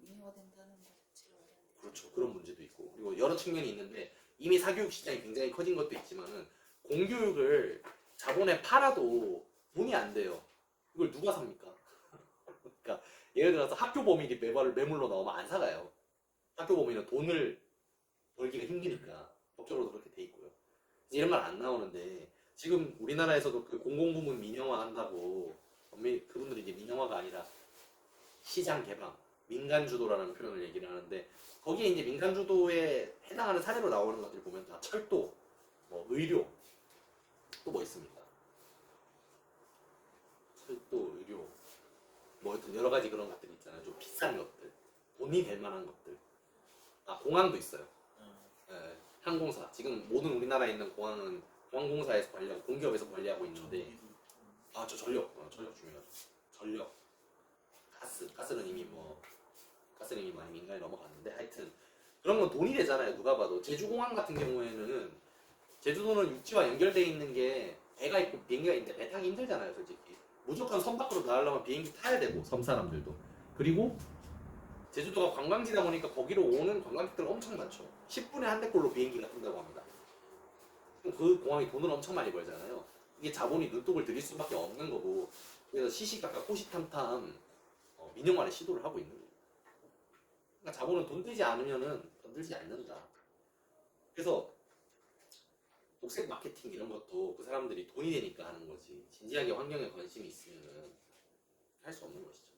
민영화된다는 것 자체가 말이 안 되죠. 그렇죠. 그런 문제도 있고 그리고 여러 측면이 있는데 이미 사교육 시장이 굉장히 커진 것도 있지만은 공교육을 자본에 팔아도 돈이 안 돼요. 이걸 누가 삽니까? 그러니까 예를 들어서 학교 범인이 매물로 나오면 안 사가요. 학교 범인은 돈을 벌기가 힘드니까 법적으로도 그렇게 돼 있고요. 이런 말 안 나오는데 지금 우리나라에서도 그 공공부문 민영화 한다고 그분들이 이제 민영화가 아니라 시장 개방, 민간 주도라는 표현을 얘기를 하는데 거기에 이제 민간 주도에 해당하는 사례로 나오는 것들 보면 다 철도, 뭐 의료, 또 뭐 있습니까? 철도, 의료, 뭐 하여튼 여러 가지 그런 것들이 있잖아요. 좀 비싼 것들, 돈이 될 만한 것들. 아 공항도 있어요. 예, 항공사. 지금 모든 우리나라에 있는 공항은 공항공사에서 관리하고 공기업에서 관리하고 있는데 아 저 전력 중요하죠. 전력, 가스는 이미 많이 민간에 넘어갔는데 하여튼 그런 건 돈이 되잖아요. 누가 봐도 제주공항 같은 경우에는 제주도는 육지와 연결돼 있는 게 배가 있고 비행기가 있는데 배 타기 힘들잖아요. 솔직히 무조건 섬 밖으로 나가려면 비행기 타야 되고 섬 사람들도 그리고 제주도가 관광지다 보니까 거기로 오는 관광객들 엄청 많죠. 10분에 한 대꼴로 비행기가 뜬다고 합니다. 그럼 그 공항이 돈을 엄청 많이 벌잖아요. 이게 자본이 눈독을 들일 수밖에 없는 거고 그래서 시시각각 호시탐탐 민영화를 시도를 하고 있는 거예요. 그러니까 자본은 돈 들지 않으면은 건들지 않는다. 그래서 녹색 마케팅 이런 것도 그 사람들이 돈이 되니까 하는 거지 진지하게 환경에 관심이 있으면은 할 수 없는 것이죠.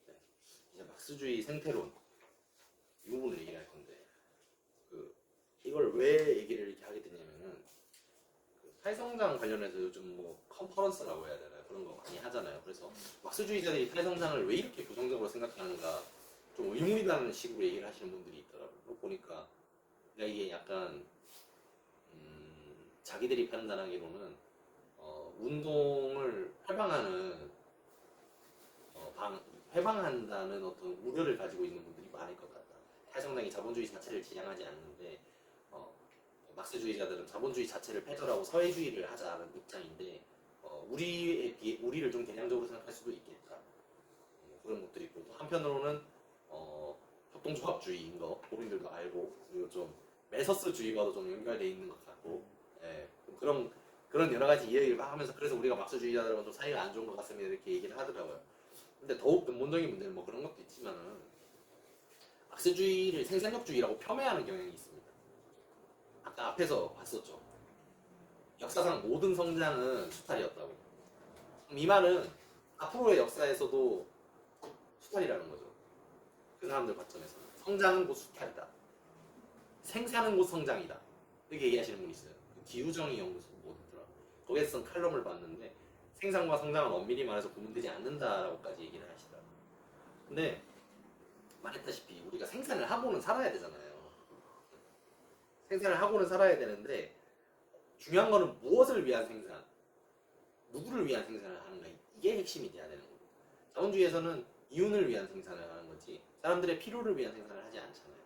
네. 이제 막스주의 생태론 이 부분을 얘기할 건데 이걸 왜 얘기를 이렇게 하게 됐냐면은 탈성장 관련해서 요즘 뭐 컨퍼런스라고 해야 되나요? 그런 거 많이 하잖아요. 그래서 막스주의자들이 탈성장을 왜 이렇게 부정적으로 생각하는가 좀 의문이라는 식으로 얘기를 하시는 분들이 있더라고요. 보니까 그러니까 이게 약간 자기들이 판단하기로는 운동을 해방한다는 어떤 우려를 가지고 있는 분들이 많을 것 같다. 탈성장이 자본주의 자체를 지향하지 않는데 막스주의자들은 자본주의 자체를 패절하고 사회주의를 하자는 입장인데 우리를 좀 개량적으로 생각할 수도 있겠다. 그런 것들이 있고 또 한편으로는 협동조합주의인 거 본인들도 알고 그리고 좀 메서스주의와도 좀 연결돼 있는 것 같고 예, 그런 여러 가지 이야기를 막 하면서 그래서 우리가 막스주의자들은 좀 사이가 안 좋은 것 같습니다 이렇게 얘기를 하더라고요. 근데 더욱 근본적인 문제는 뭐 그런 것도 있지만은 막스주의를 생산력주의라고 폄훼하는 경향이 있습니다. 아까 앞에서 봤었죠. 역사상 모든 성장은 수탈이었다고. 이 말은 앞으로의 역사에서도 수탈이라는 거죠. 그 사람들 관점에서는 성장은 곧 수탈이다. 생산은 곧 성장이다. 이렇게 얘기하시는 분이 있어요. 그 기후정의 연구소 뭐더라. 거기에서 쓴 칼럼을 봤는데 생산과 성장은 엄밀히 말해서 구분되지 않는다라고까지 얘기를 하시더라고요. 근데 말했다시피 우리가 생산을 하고는 살아야 되잖아요. 생산을 하고는 살아야 되는데 중요한 거는 무엇을 위한 생산, 누구를 위한 생산을 하는가 이게 핵심이 돼야 되는 거예요. 자본주의에서는 이윤을 위한 생산을 하는 거지 사람들의 필요를 위한 생산을 하지 않잖아요.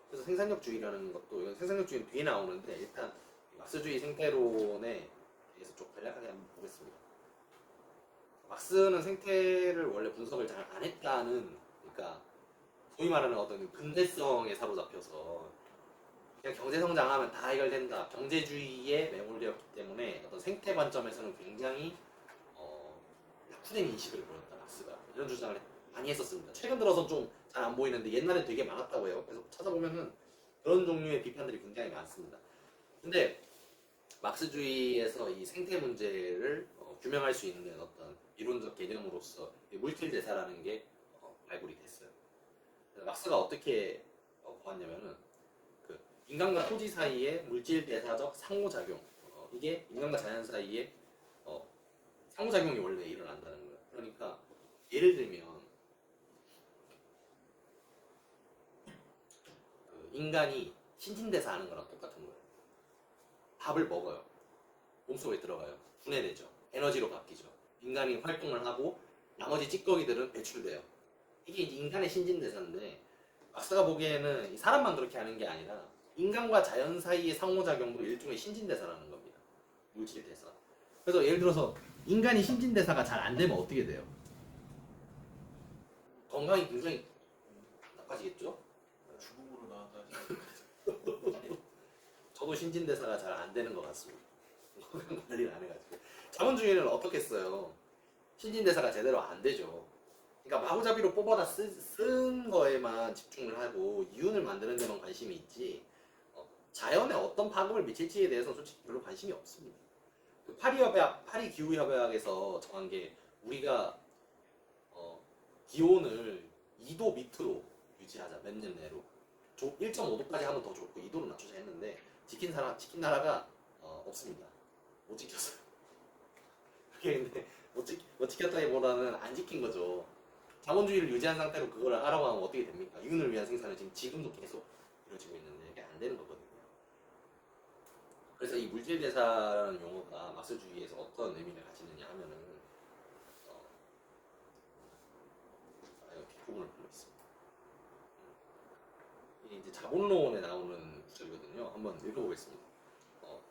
그래서 생산력주의라는 것도 이건 생산력주의는 뒤에 나오는데 일단 막스주의 생태론에 대해서 좀 간략하게 한번 보겠습니다. 막스는 생태를 원래 분석을 잘 안 했다는 그러니까 소위 말하는 어떤 근대성에 사로잡혀서 그냥 경제 성장하면 다 해결된다. 경제주의에 매몰되었기 때문에 어떤 생태 관점에서는 굉장히 약후된 인식을 보였다. 막스가 이런 주장을 많이 했었습니다. 최근 들어서 좀 잘 안 보이는데 옛날엔 되게 많았다고 해요. 그래서 찾아보면은 그런 종류의 비판들이 굉장히 많습니다. 근데 막스주의에서 이 생태 문제를 규명할 수 있는 어떤 이론적 개념으로서 물질 대사라는 게 발굴이 됐어요. 그래서 막스가 어떻게 보았냐면은 그 인간과 토지 사이의 물질 대사적 상호작용 이게 인간과 자연 사이에 상호작용이 원래 일어난다는 거예요. 그러니까 예를 들면 그 인간이 신진대사 하는 거랑 똑같은 거예요. 밥을 먹어요. 몸속에 들어가요. 분해되죠. 에너지로 바뀌죠. 인간이 활동을 하고 나머지 찌꺼기들은 배출돼요. 이게 이제 인간의 신진대사인데 막스가 보기에는 이 사람만 그렇게 하는 게 아니라 인간과 자연 사이의 상호작용도 일종의 신진대사라는 겁니다. 물질대사. 그래서 예를 들어서 인간이 신진대사가 잘 안 되면 어떻게 돼요? 건강이 굉장히 나빠지겠죠? 죽음으로 나아가. 저도 신진대사가 잘 안 되는 것 같습니다. 관리를 안 해가지고. 자본주의는 어떻게 써요? 신진대사가 제대로 안 되죠. 그러니까 마구잡이로 뽑아다 쓴 거에만 집중을 하고 이윤을 만드는 데만 관심이 있지 자연에 어떤 파급을 미칠지에 대해서는 솔직히 별로 관심이 없습니다. 그 파리 기후협약에서 정한 게 우리가 기온을 2도 밑으로 유지하자 몇 년 내로 1.5도까지 하면 더 좋고 2도로 낮추자 했는데 지킨 나라가 없습니다. 못 지켰어요. 그게 근데 못 지켰다기보다는 안 지킨 거죠. 자본주의를 유지한 상태로 그걸 하라고 하면 어떻게 됩니까? 이윤을 위한 생산은 지금도 계속 이루어지고 있는데 이게 안 되는 거거든요. 그래서 이 물질대사라는 용어가 막스주의에서 어떤 의미를 가지느냐 하면은 이렇게 구분을 보고 있습니다. 이게 이제 자본론에 나오는 구절이거든요. 한번 읽어보겠습니다.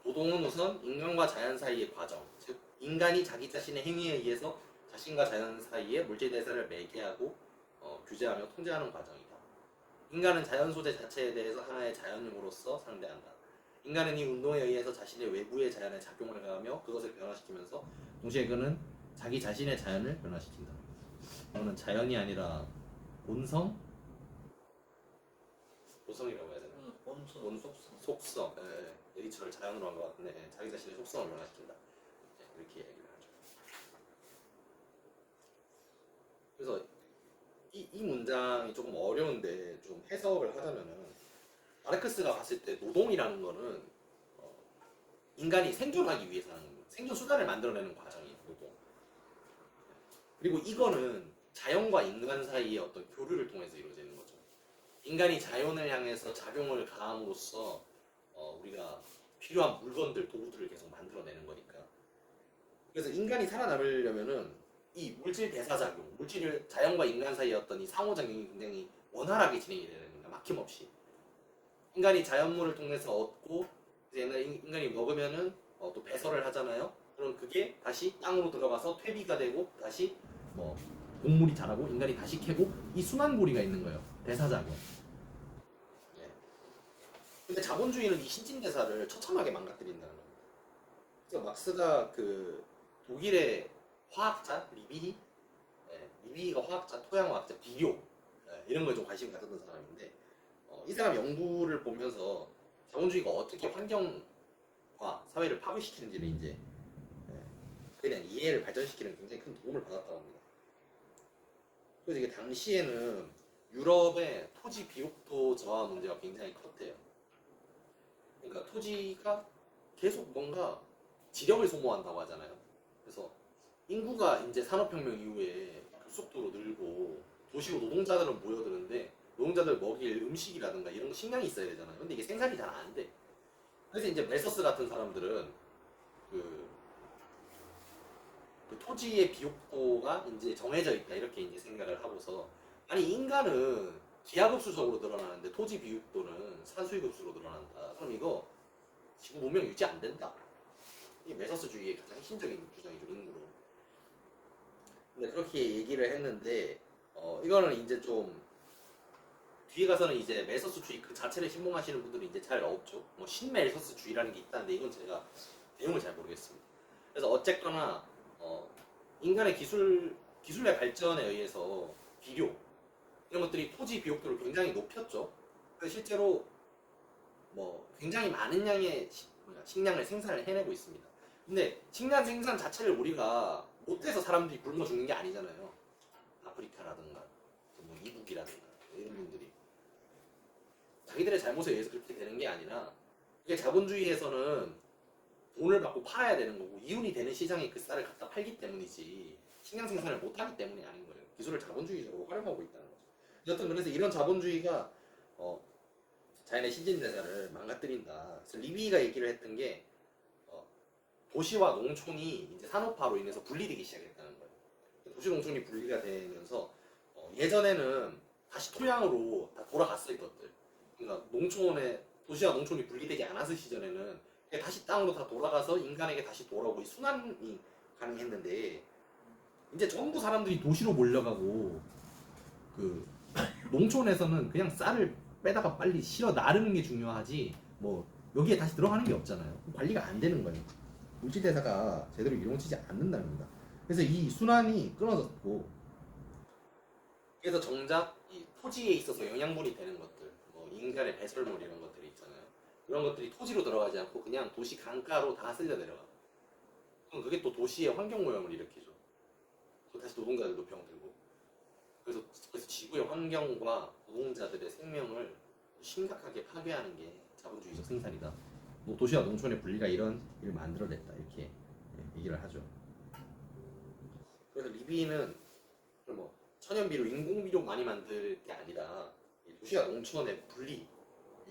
노동은 우선 인간과 자연 사이의 과정, 즉 인간이 자기 자신의 행위에 의해서 자신과 자연 사이의 물질대사를 매개하고 규제하며 통제하는 과정이다. 인간은 자연 소재 자체에 대해서 하나의 자연으로서 상대한다. 인간은 이 운동에 의해서 자신의 외부의 자연에 작용을 가하며 그것을 변화시키면서 동시에 그는 자기 자신의 자연을 변화시킨다. 이거는 자연이 아니라 본성? 본성이라고 해야 되나? 속성. 네이처를 자연으로 한 것 같은데 자기 자신의 속성을 변화시킨다. 이렇게 얘기를 하죠. 그래서 이 문장이 조금 어려운데 좀 해석을 하자면은 마르크스가 봤을 때 노동이라는 거는 인간이 생존하기 위해서 하는 생존 수단을 만들어내는 과정이에요. 노동. 그리고 이거는 자연과 인간 사이의 어떤 교류를 통해서 이루어지는 거죠. 인간이 자연을 향해서 작용을 가함으로써 우리가 필요한 물건들, 도구들을 계속 만들어내는 거니까. 그래서 인간이 살아남으려면은 이 물질 대사작용, 자연과 인간 사이의 어떤 이 상호작용이 굉장히 원활하게 진행이 되는 거니까 막힘없이. 인간이 자연물을 통해서 얻고 이제 인간이 먹으면은 또 배설을 하잖아요. 그럼 그게 다시 땅으로 들어가서 퇴비가 되고 다시 곡물이 자라고 인간이 다시 캐고 이 순환고리가 있는 거예요. 대사작용. 근데 자본주의는 이 신진대사를 처참하게 망가뜨린다는 겁니다. 그래서 막스가 그 독일의 화학자 리비가 화학자, 토양화학자, 비료 이런 거에 좀 관심 가졌던 사람인데 이 사람 연구를 보면서 자본주의가 어떻게 환경과 사회를 파괴시키는지를 이제 그에 대한 이해를 발전시키는 굉장히 큰 도움을 받았다고 합니다. 그래서 이게 당시에는 유럽의 토지 비옥토 저하 문제가 굉장히 컸대요. 그러니까 토지가 계속 뭔가 지력을 소모한다고 하잖아요. 그래서 인구가 이제 산업혁명 이후에 급속도로 늘고 도시로 노동자들은 모여드는데 노동자들 먹일 음식이라든가 이런 거 식량이 있어야 되잖아요. 근데 이게 생산이 잘 안 돼. 그래서 이제 멜서스 같은 사람들은 그 토지의 비옥도가 이제 정해져 있다 이렇게 이제 생각을 하고서 아니 인간은 기하급수적으로 늘어나는데 토지 비옥도는 산수유급수로 늘어난다. 그럼 이거 지구 문명 유지 안 된다. 이게 멜서스주의의 가장 핵심적인 주장이죠, 인구로. 근데 그렇게 얘기를 했는데 이거는 이제 좀 뒤에 가서는 이제 멜서스주의 그 자체를 신봉하시는 분들이 이제 잘 없죠. 뭐 신멜서스주의라는 게 있다는데 이건 제가 내용을 잘 모르겠습니다. 그래서 어쨌거나 인간의 기술의 발전에 의해서 비료 이런 것들이 토지 비옥도를 굉장히 높였죠. 그래서 실제로 뭐 굉장히 많은 양의 식량을 생산을 해내고 있습니다. 근데 식량 생산 자체를 우리가 못해서 사람들이 굶어 죽는 게 아니잖아요. 아프리카라든가 뭐 이북이라든가 이런 분들이 자기들의 잘못에 의해서 그렇게 되는 게 아니라 이게 자본주의에서는 돈을 받고 팔아야 되는 거고 이윤이 되는 시장에 그 쌀을 갖다 팔기 때문이지 식량 생산을 못하기 때문이 아닌 거예요. 기술을 자본주의적으로 활용하고 있다는 거죠. 여튼 그래서 이런 자본주의가 자연의 신진대사를 망가뜨린다. 그래서 리비가 얘기를 했던 게 도시와 농촌이 이제 산업화로 인해서 분리되기 시작했다는 거예요. 도시 농촌이 분리가 되면서 예전에는 다시 토양으로 다 돌아갔어 이것들. 그러니까 도시와 농촌이 분리되지 않았을 시절에는 다시 땅으로 다 돌아가서 인간에게 다시 돌아오고 이 순환이 가능했는데 이제 전부 사람들이 도시로 몰려가고 그 농촌에서는 그냥 쌀을 빼다가 빨리 실어 나르는 게 중요하지 뭐 여기에 다시 들어가는 게 없잖아요. 관리가 안 되는 거예요. 물질대사가 제대로 이루어지지 않는다는 겁니다. 그래서 이 순환이 끊어졌고 그래서 정작 이 토지에 있어서 영양분이 되는 것들 뭐 인간의 배설물 이런 것들이 있잖아요. 이런 것들이 토지로 들어가지 않고 그냥 도시 강가로 다 쓸려 내려가. 그럼 그게 또 도시의 환경오염을 일으키죠. 또 다시 노동자들도 병들고. 그래서 지구의 환경과 노동자들의 생명을 심각하게 파괴하는 게 자본주의적 생산이다. 뭐 도시와 농촌의 분리가 이런 일을 만들어냈다 이렇게 얘기를 하죠. 그래서 리비는 뭐 천연비료, 인공비료 많이 만들 게 아니라 도시와 농촌의 분리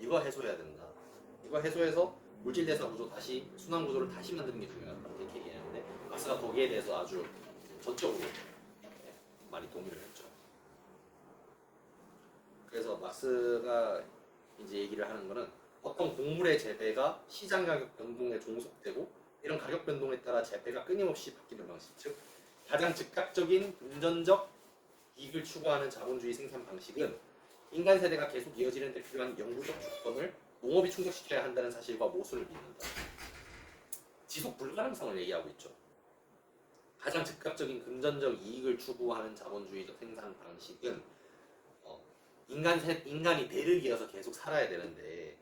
이거 해소해야 된다. 이거 해소해서 물질대사 구조 다시 순환 구조를 다시 만드는 게 중요하다 이렇게 얘기하는데 막스가 거기에 대해서 아주 전적으로 많이 동의를 했죠. 그래서 막스가 이제 얘기를 하는 거는 어떤 곡물의 재배가 시장 가격 변동에 종속되고 이런 가격 변동에 따라 재배가 끊임없이 바뀌는 방식, 즉 가장 즉각적인 금전적 이익을 추구하는 자본주의 생산 방식은 인간 세대가 계속 이어지는 데 필요한 영구적 조건을 농업이 충족시켜야 한다는 사실과 모순을 빚는다. 지속 불가능성을 얘기하고 있죠. 가장 즉각적인 금전적 이익을 추구하는 자본주의적 생산 방식은 인간이 대를 이어서 계속 살아야 되는데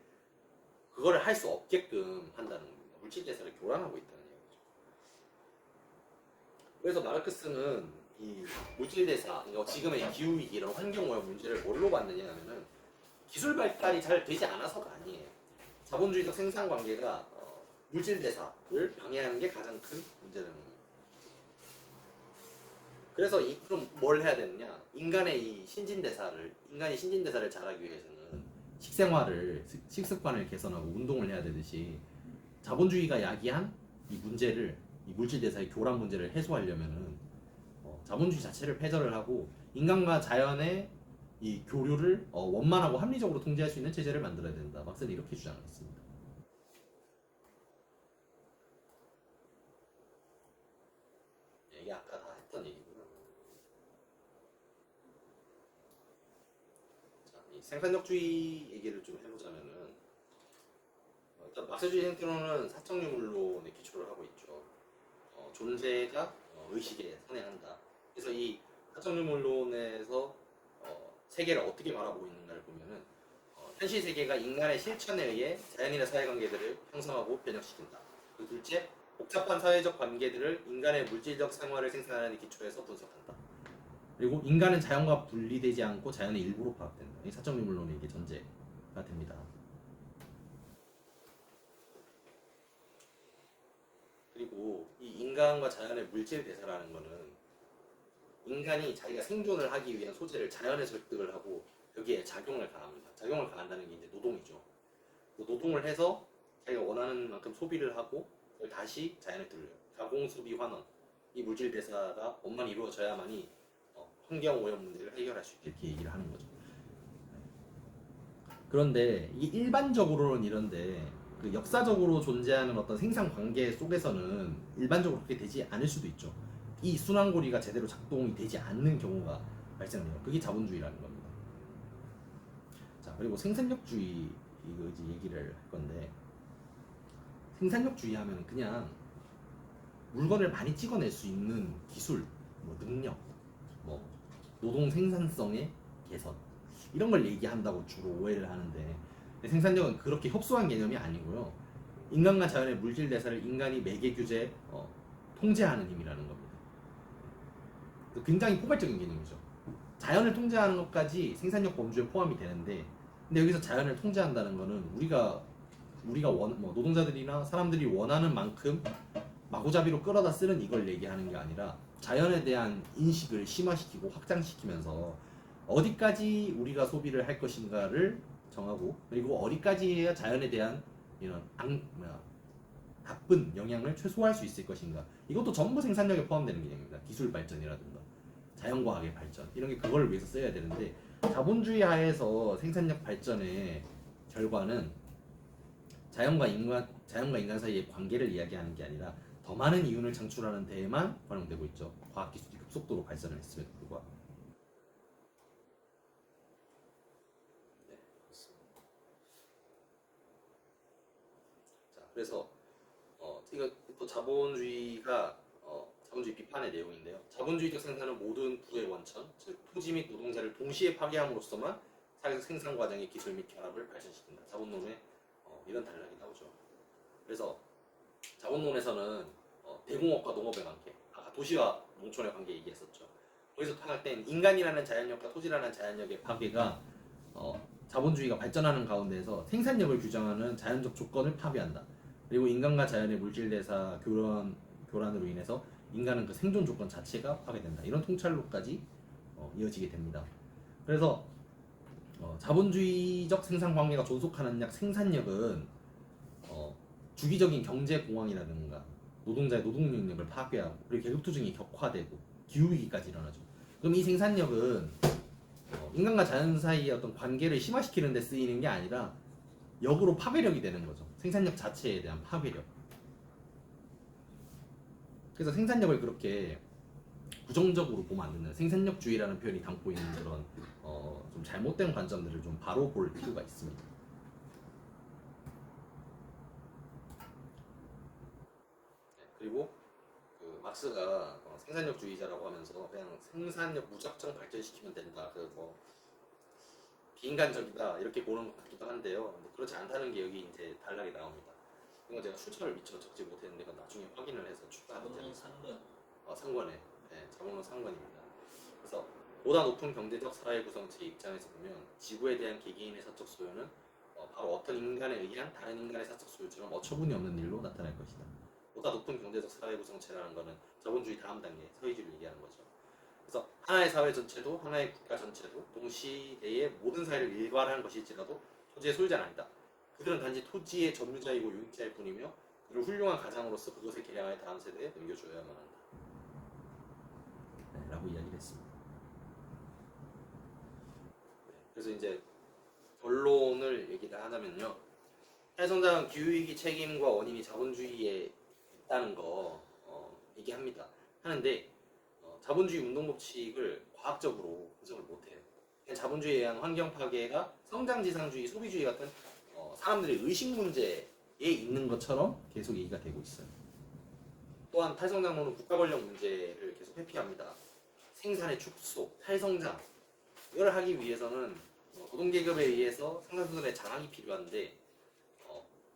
그거를 할 수 없게끔 한다는 겁니다. 물질대사를 교란하고 있다는 얘기죠. 그래서 마르크스는 이 물질대사, 지금의 기후위기 이런 환경오염 문제를 뭘로 봤느냐 하면은 기술 발달이 잘 되지 않아서가 아니에요. 자본주의적 생산 관계가 물질대사를 방해하는 게 가장 큰 문제라는 겁니다. 그래서 그럼 뭘 해야 되느냐? 인간이 신진대사를 잘하기 위해서는 식습관을 개선하고 운동을 해야 되듯이 자본주의가 야기한 이 물질대사의 교란 문제를 해소하려면은 자본주의 자체를 폐절을 하고 인간과 자연의 이 교류를 원만하고 합리적으로 통제할 수 있는 체제를 만들어야 된다. 막스는 이렇게 주장을 했습니다. 이게 아까 다 했던 얘기고요. 자, 이 생산력주의 얘기를 좀 해보자면은 일단 막스주의 생태론은 사적유물론에 기초를 하고 있죠. 존재가 의식에 선행한다. 그래서 이 사적유물론에서 세계를 어떻게 바라보고 있는가를 보면은 현실 세계가 인간의 실천에 의해 자연이나 사회관계들을 형성하고 변형시킨다. 그리고 둘째, 복잡한 사회적 관계들을 인간의 물질적 생활을 생산하는 기초에서 분석한다. 그리고 인간은 자연과 분리되지 않고 자연의 일부로 파악된다. 이 사적유물론의 이게 전제가 됩니다. 그리고 이 인간과 자연의 물질 대사라는 거는 인간이 자기가 생존을 하기 위한 소재를 자연에 설득을 하고 여기에 작용을 가합니다. 작용을 가한다는 게 이제 노동이죠. 노동을 해서 자기가 원하는 만큼 소비를 하고 그걸 다시 자연에 돌려요. 가공, 소비, 환원. 이 물질 대사가 원만히 이루어져야만이 환경 오염 문제를 해결할 수 있게 이렇게 얘기를 하는 거죠. 그런데 이게 일반적으로는 이런데 그 역사적으로 존재하는 어떤 생산 관계 속에서는 일반적으로 그렇게 되지 않을 수도 있죠. 이 순환고리가 제대로 작동이 되지 않는 경우가 발생해요. 그게 자본주의라는 겁니다. 자, 그리고 생산력주의 이거 이제 얘기를 할 건데, 생산력주의 하면 그냥 물건을 많이 찍어낼 수 있는 기술, 뭐 능력, 뭐 노동 생산성의 개선, 이런 걸 얘기한다고 주로 오해를 하는데, 생산력은 그렇게 협소한 개념이 아니고요. 인간과 자연의 물질 대사를 인간이 매개 규제, 통제하는 힘이라는 겁니다. 굉장히 포괄적인 개념이죠. 자연을 통제하는 것까지 생산력 범주에 포함이 되는데, 근데 여기서 자연을 통제한다는 거는 우리가 노동자들이나 사람들이 원하는 만큼 마구잡이로 끌어다 쓰는 이걸 얘기하는 게 아니라, 자연에 대한 인식을 심화시키고 확장시키면서 어디까지 우리가 소비를 할 것인가를 정하고, 그리고 어디까지 해야 자연에 대한 이런 나쁜 영향을 최소화할 수 있을 것인가, 이것도 전부 생산력에 포함되는 개념입니다. 기술 발전이라든가 자연과학의 발전, 이런 게 그걸 위해서 써야 되는데, 자본주의 하에서 생산력 발전의 결과는 자연과 인간 사이의 관계를 이야기하는 게 아니라 더 많은 이윤을 창출하는 데에만 활용되고 있죠. 과학기술이 급속도로 발전을 했음에도 불구하고. 네, 그렇습니다. 자, 그래서 이거 또 자본주의가 자본주의 비판의 내용인데요. 자본주의적 생산은 모든 부의 원천, 즉 토지 및 노동자를 동시에 파괴함으로써만 사회적 생산 과정의 기술 및 결합을 발전시킨다. 자본론에 이런 단락이 나오죠. 그래서 자본론에서는 대공업과 농업의 관계, 아까 도시와 농촌의 관계 얘기했었죠. 거기서 파악된 인간이라는 자연력과 토지라는 자연력의 파괴가 자본주의가 발전하는 가운데에서 생산력을 규정하는 자연적 조건을 파괴한다. 그리고 인간과 자연의 물질 대사 교란으로 인해서 인간은 그 생존 조건 자체가 파괴된다. 이런 통찰로까지 이어지게 됩니다. 그래서 자본주의적 생산 관계가 존속하는 약 생산력은 주기적인 경제 공황이라든가 노동자의 노동 능력을 파괴하고, 그리고 계급 투쟁이 격화되고 기후위기까지 일어나죠. 그럼 이 생산력은 인간과 자연 사이의 어떤 관계를 심화시키는 데 쓰이는 게 아니라 역으로 파괴력이 되는 거죠. 생산력 자체에 대한 파괴력. 그래서 생산력을 그렇게 부정적으로 보면 안 된다. 생산력주의라는 표현이 담고 있는 그런 좀 잘못된 관점들을 좀 바로 볼 필요가 있습니다. 네, 그리고 그 막스가 생산력주의자라고 하면서 그냥 생산력 무작정 발전시키면 된다. 뭐 비인간적이다 이렇게 보는 것 같기도 한데요. 뭐 그렇지 않다는 게 여기 이제 단락이 나옵니다. 이건 제가 출처를 미처 적지 못했는데 나중에 확인을 해서 추가하면 자본론 상권. 상관에, 네, 자본론 상관입니다. 그래서 보다 높은 경제적 사회 구성체의 입장에서 보면 지구에 대한 개개인의 사적 소유는 바로 어떤 인간에 의한 다른 인간의 사적 소유처럼 어처구니 없는 일로 나타날 것이다. 보다 높은 경제적 사회 구성체라는 것은 자본주의 다음 단계 서희주를 얘기하는 거죠. 그래서 하나의 사회 전체도 하나의 국가 전체도 동시대의 모든 사회를 일괄하는 것일지라도 토지의 소유자는 아니다. 그들은 단지 토지의 점유자이고 용익자일 뿐이며 그를 훌륭한 가장으로서 그것을 개량하여 다음 세대에 넘겨줘야만 한다. 네, 라고 이야기를 했습니다. 네, 그래서 이제 결론을 얘기를 하자면요. 사회성장 기후위기 책임과 원인이 자본주의에 있다는 거 얘기합니다. 하는데 자본주의 운동 법칙을 과학적으로 분석을 못해요. 자본주의에 의한 환경 파괴가 성장지상주의, 소비주의 같은 사람들의 의식 문제에 있는 것처럼 계속 얘기가 되고 있어요. 또한 탈성장론은 국가 권력 문제를 계속 회피합니다. 생산의 축소, 탈성장 이걸 하기 위해서는 노동계급에 의해서 상산수준의 장악이 필요한데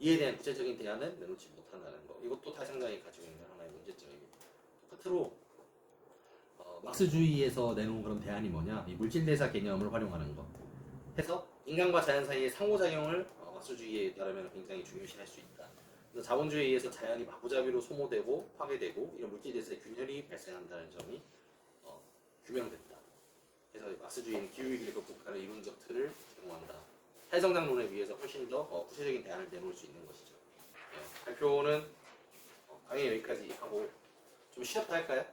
이에 대한 구체적인 대안은 내놓지 못한다는 거. 이것도 탈성장이 가지고 있는 하나의 문제점입니다. 똑같으로 막스주의에서 내놓은 그런 대안이 뭐냐? 이 물질대사 개념을 활용하는 거. 해서 인간과 자연 사이의 상호작용을 막스주의에 따르면 굉장히 중요시할 수 있다. 그래서 자본주의에 의해서 자연이 마구잡이로 소모되고 파괴되고 이런 물질대사의 균열이 발생한다는 점이 규명됐다. 그래서 막스주의는 기후위기를 극복하는 이론적 틀을 제공한다. 탈성장론에 의해서 훨씬 더 구체적인 대안을 내놓을 수 있는 것이죠. 발표는 강의 여기까지 하고 좀 쉬었다 할까요?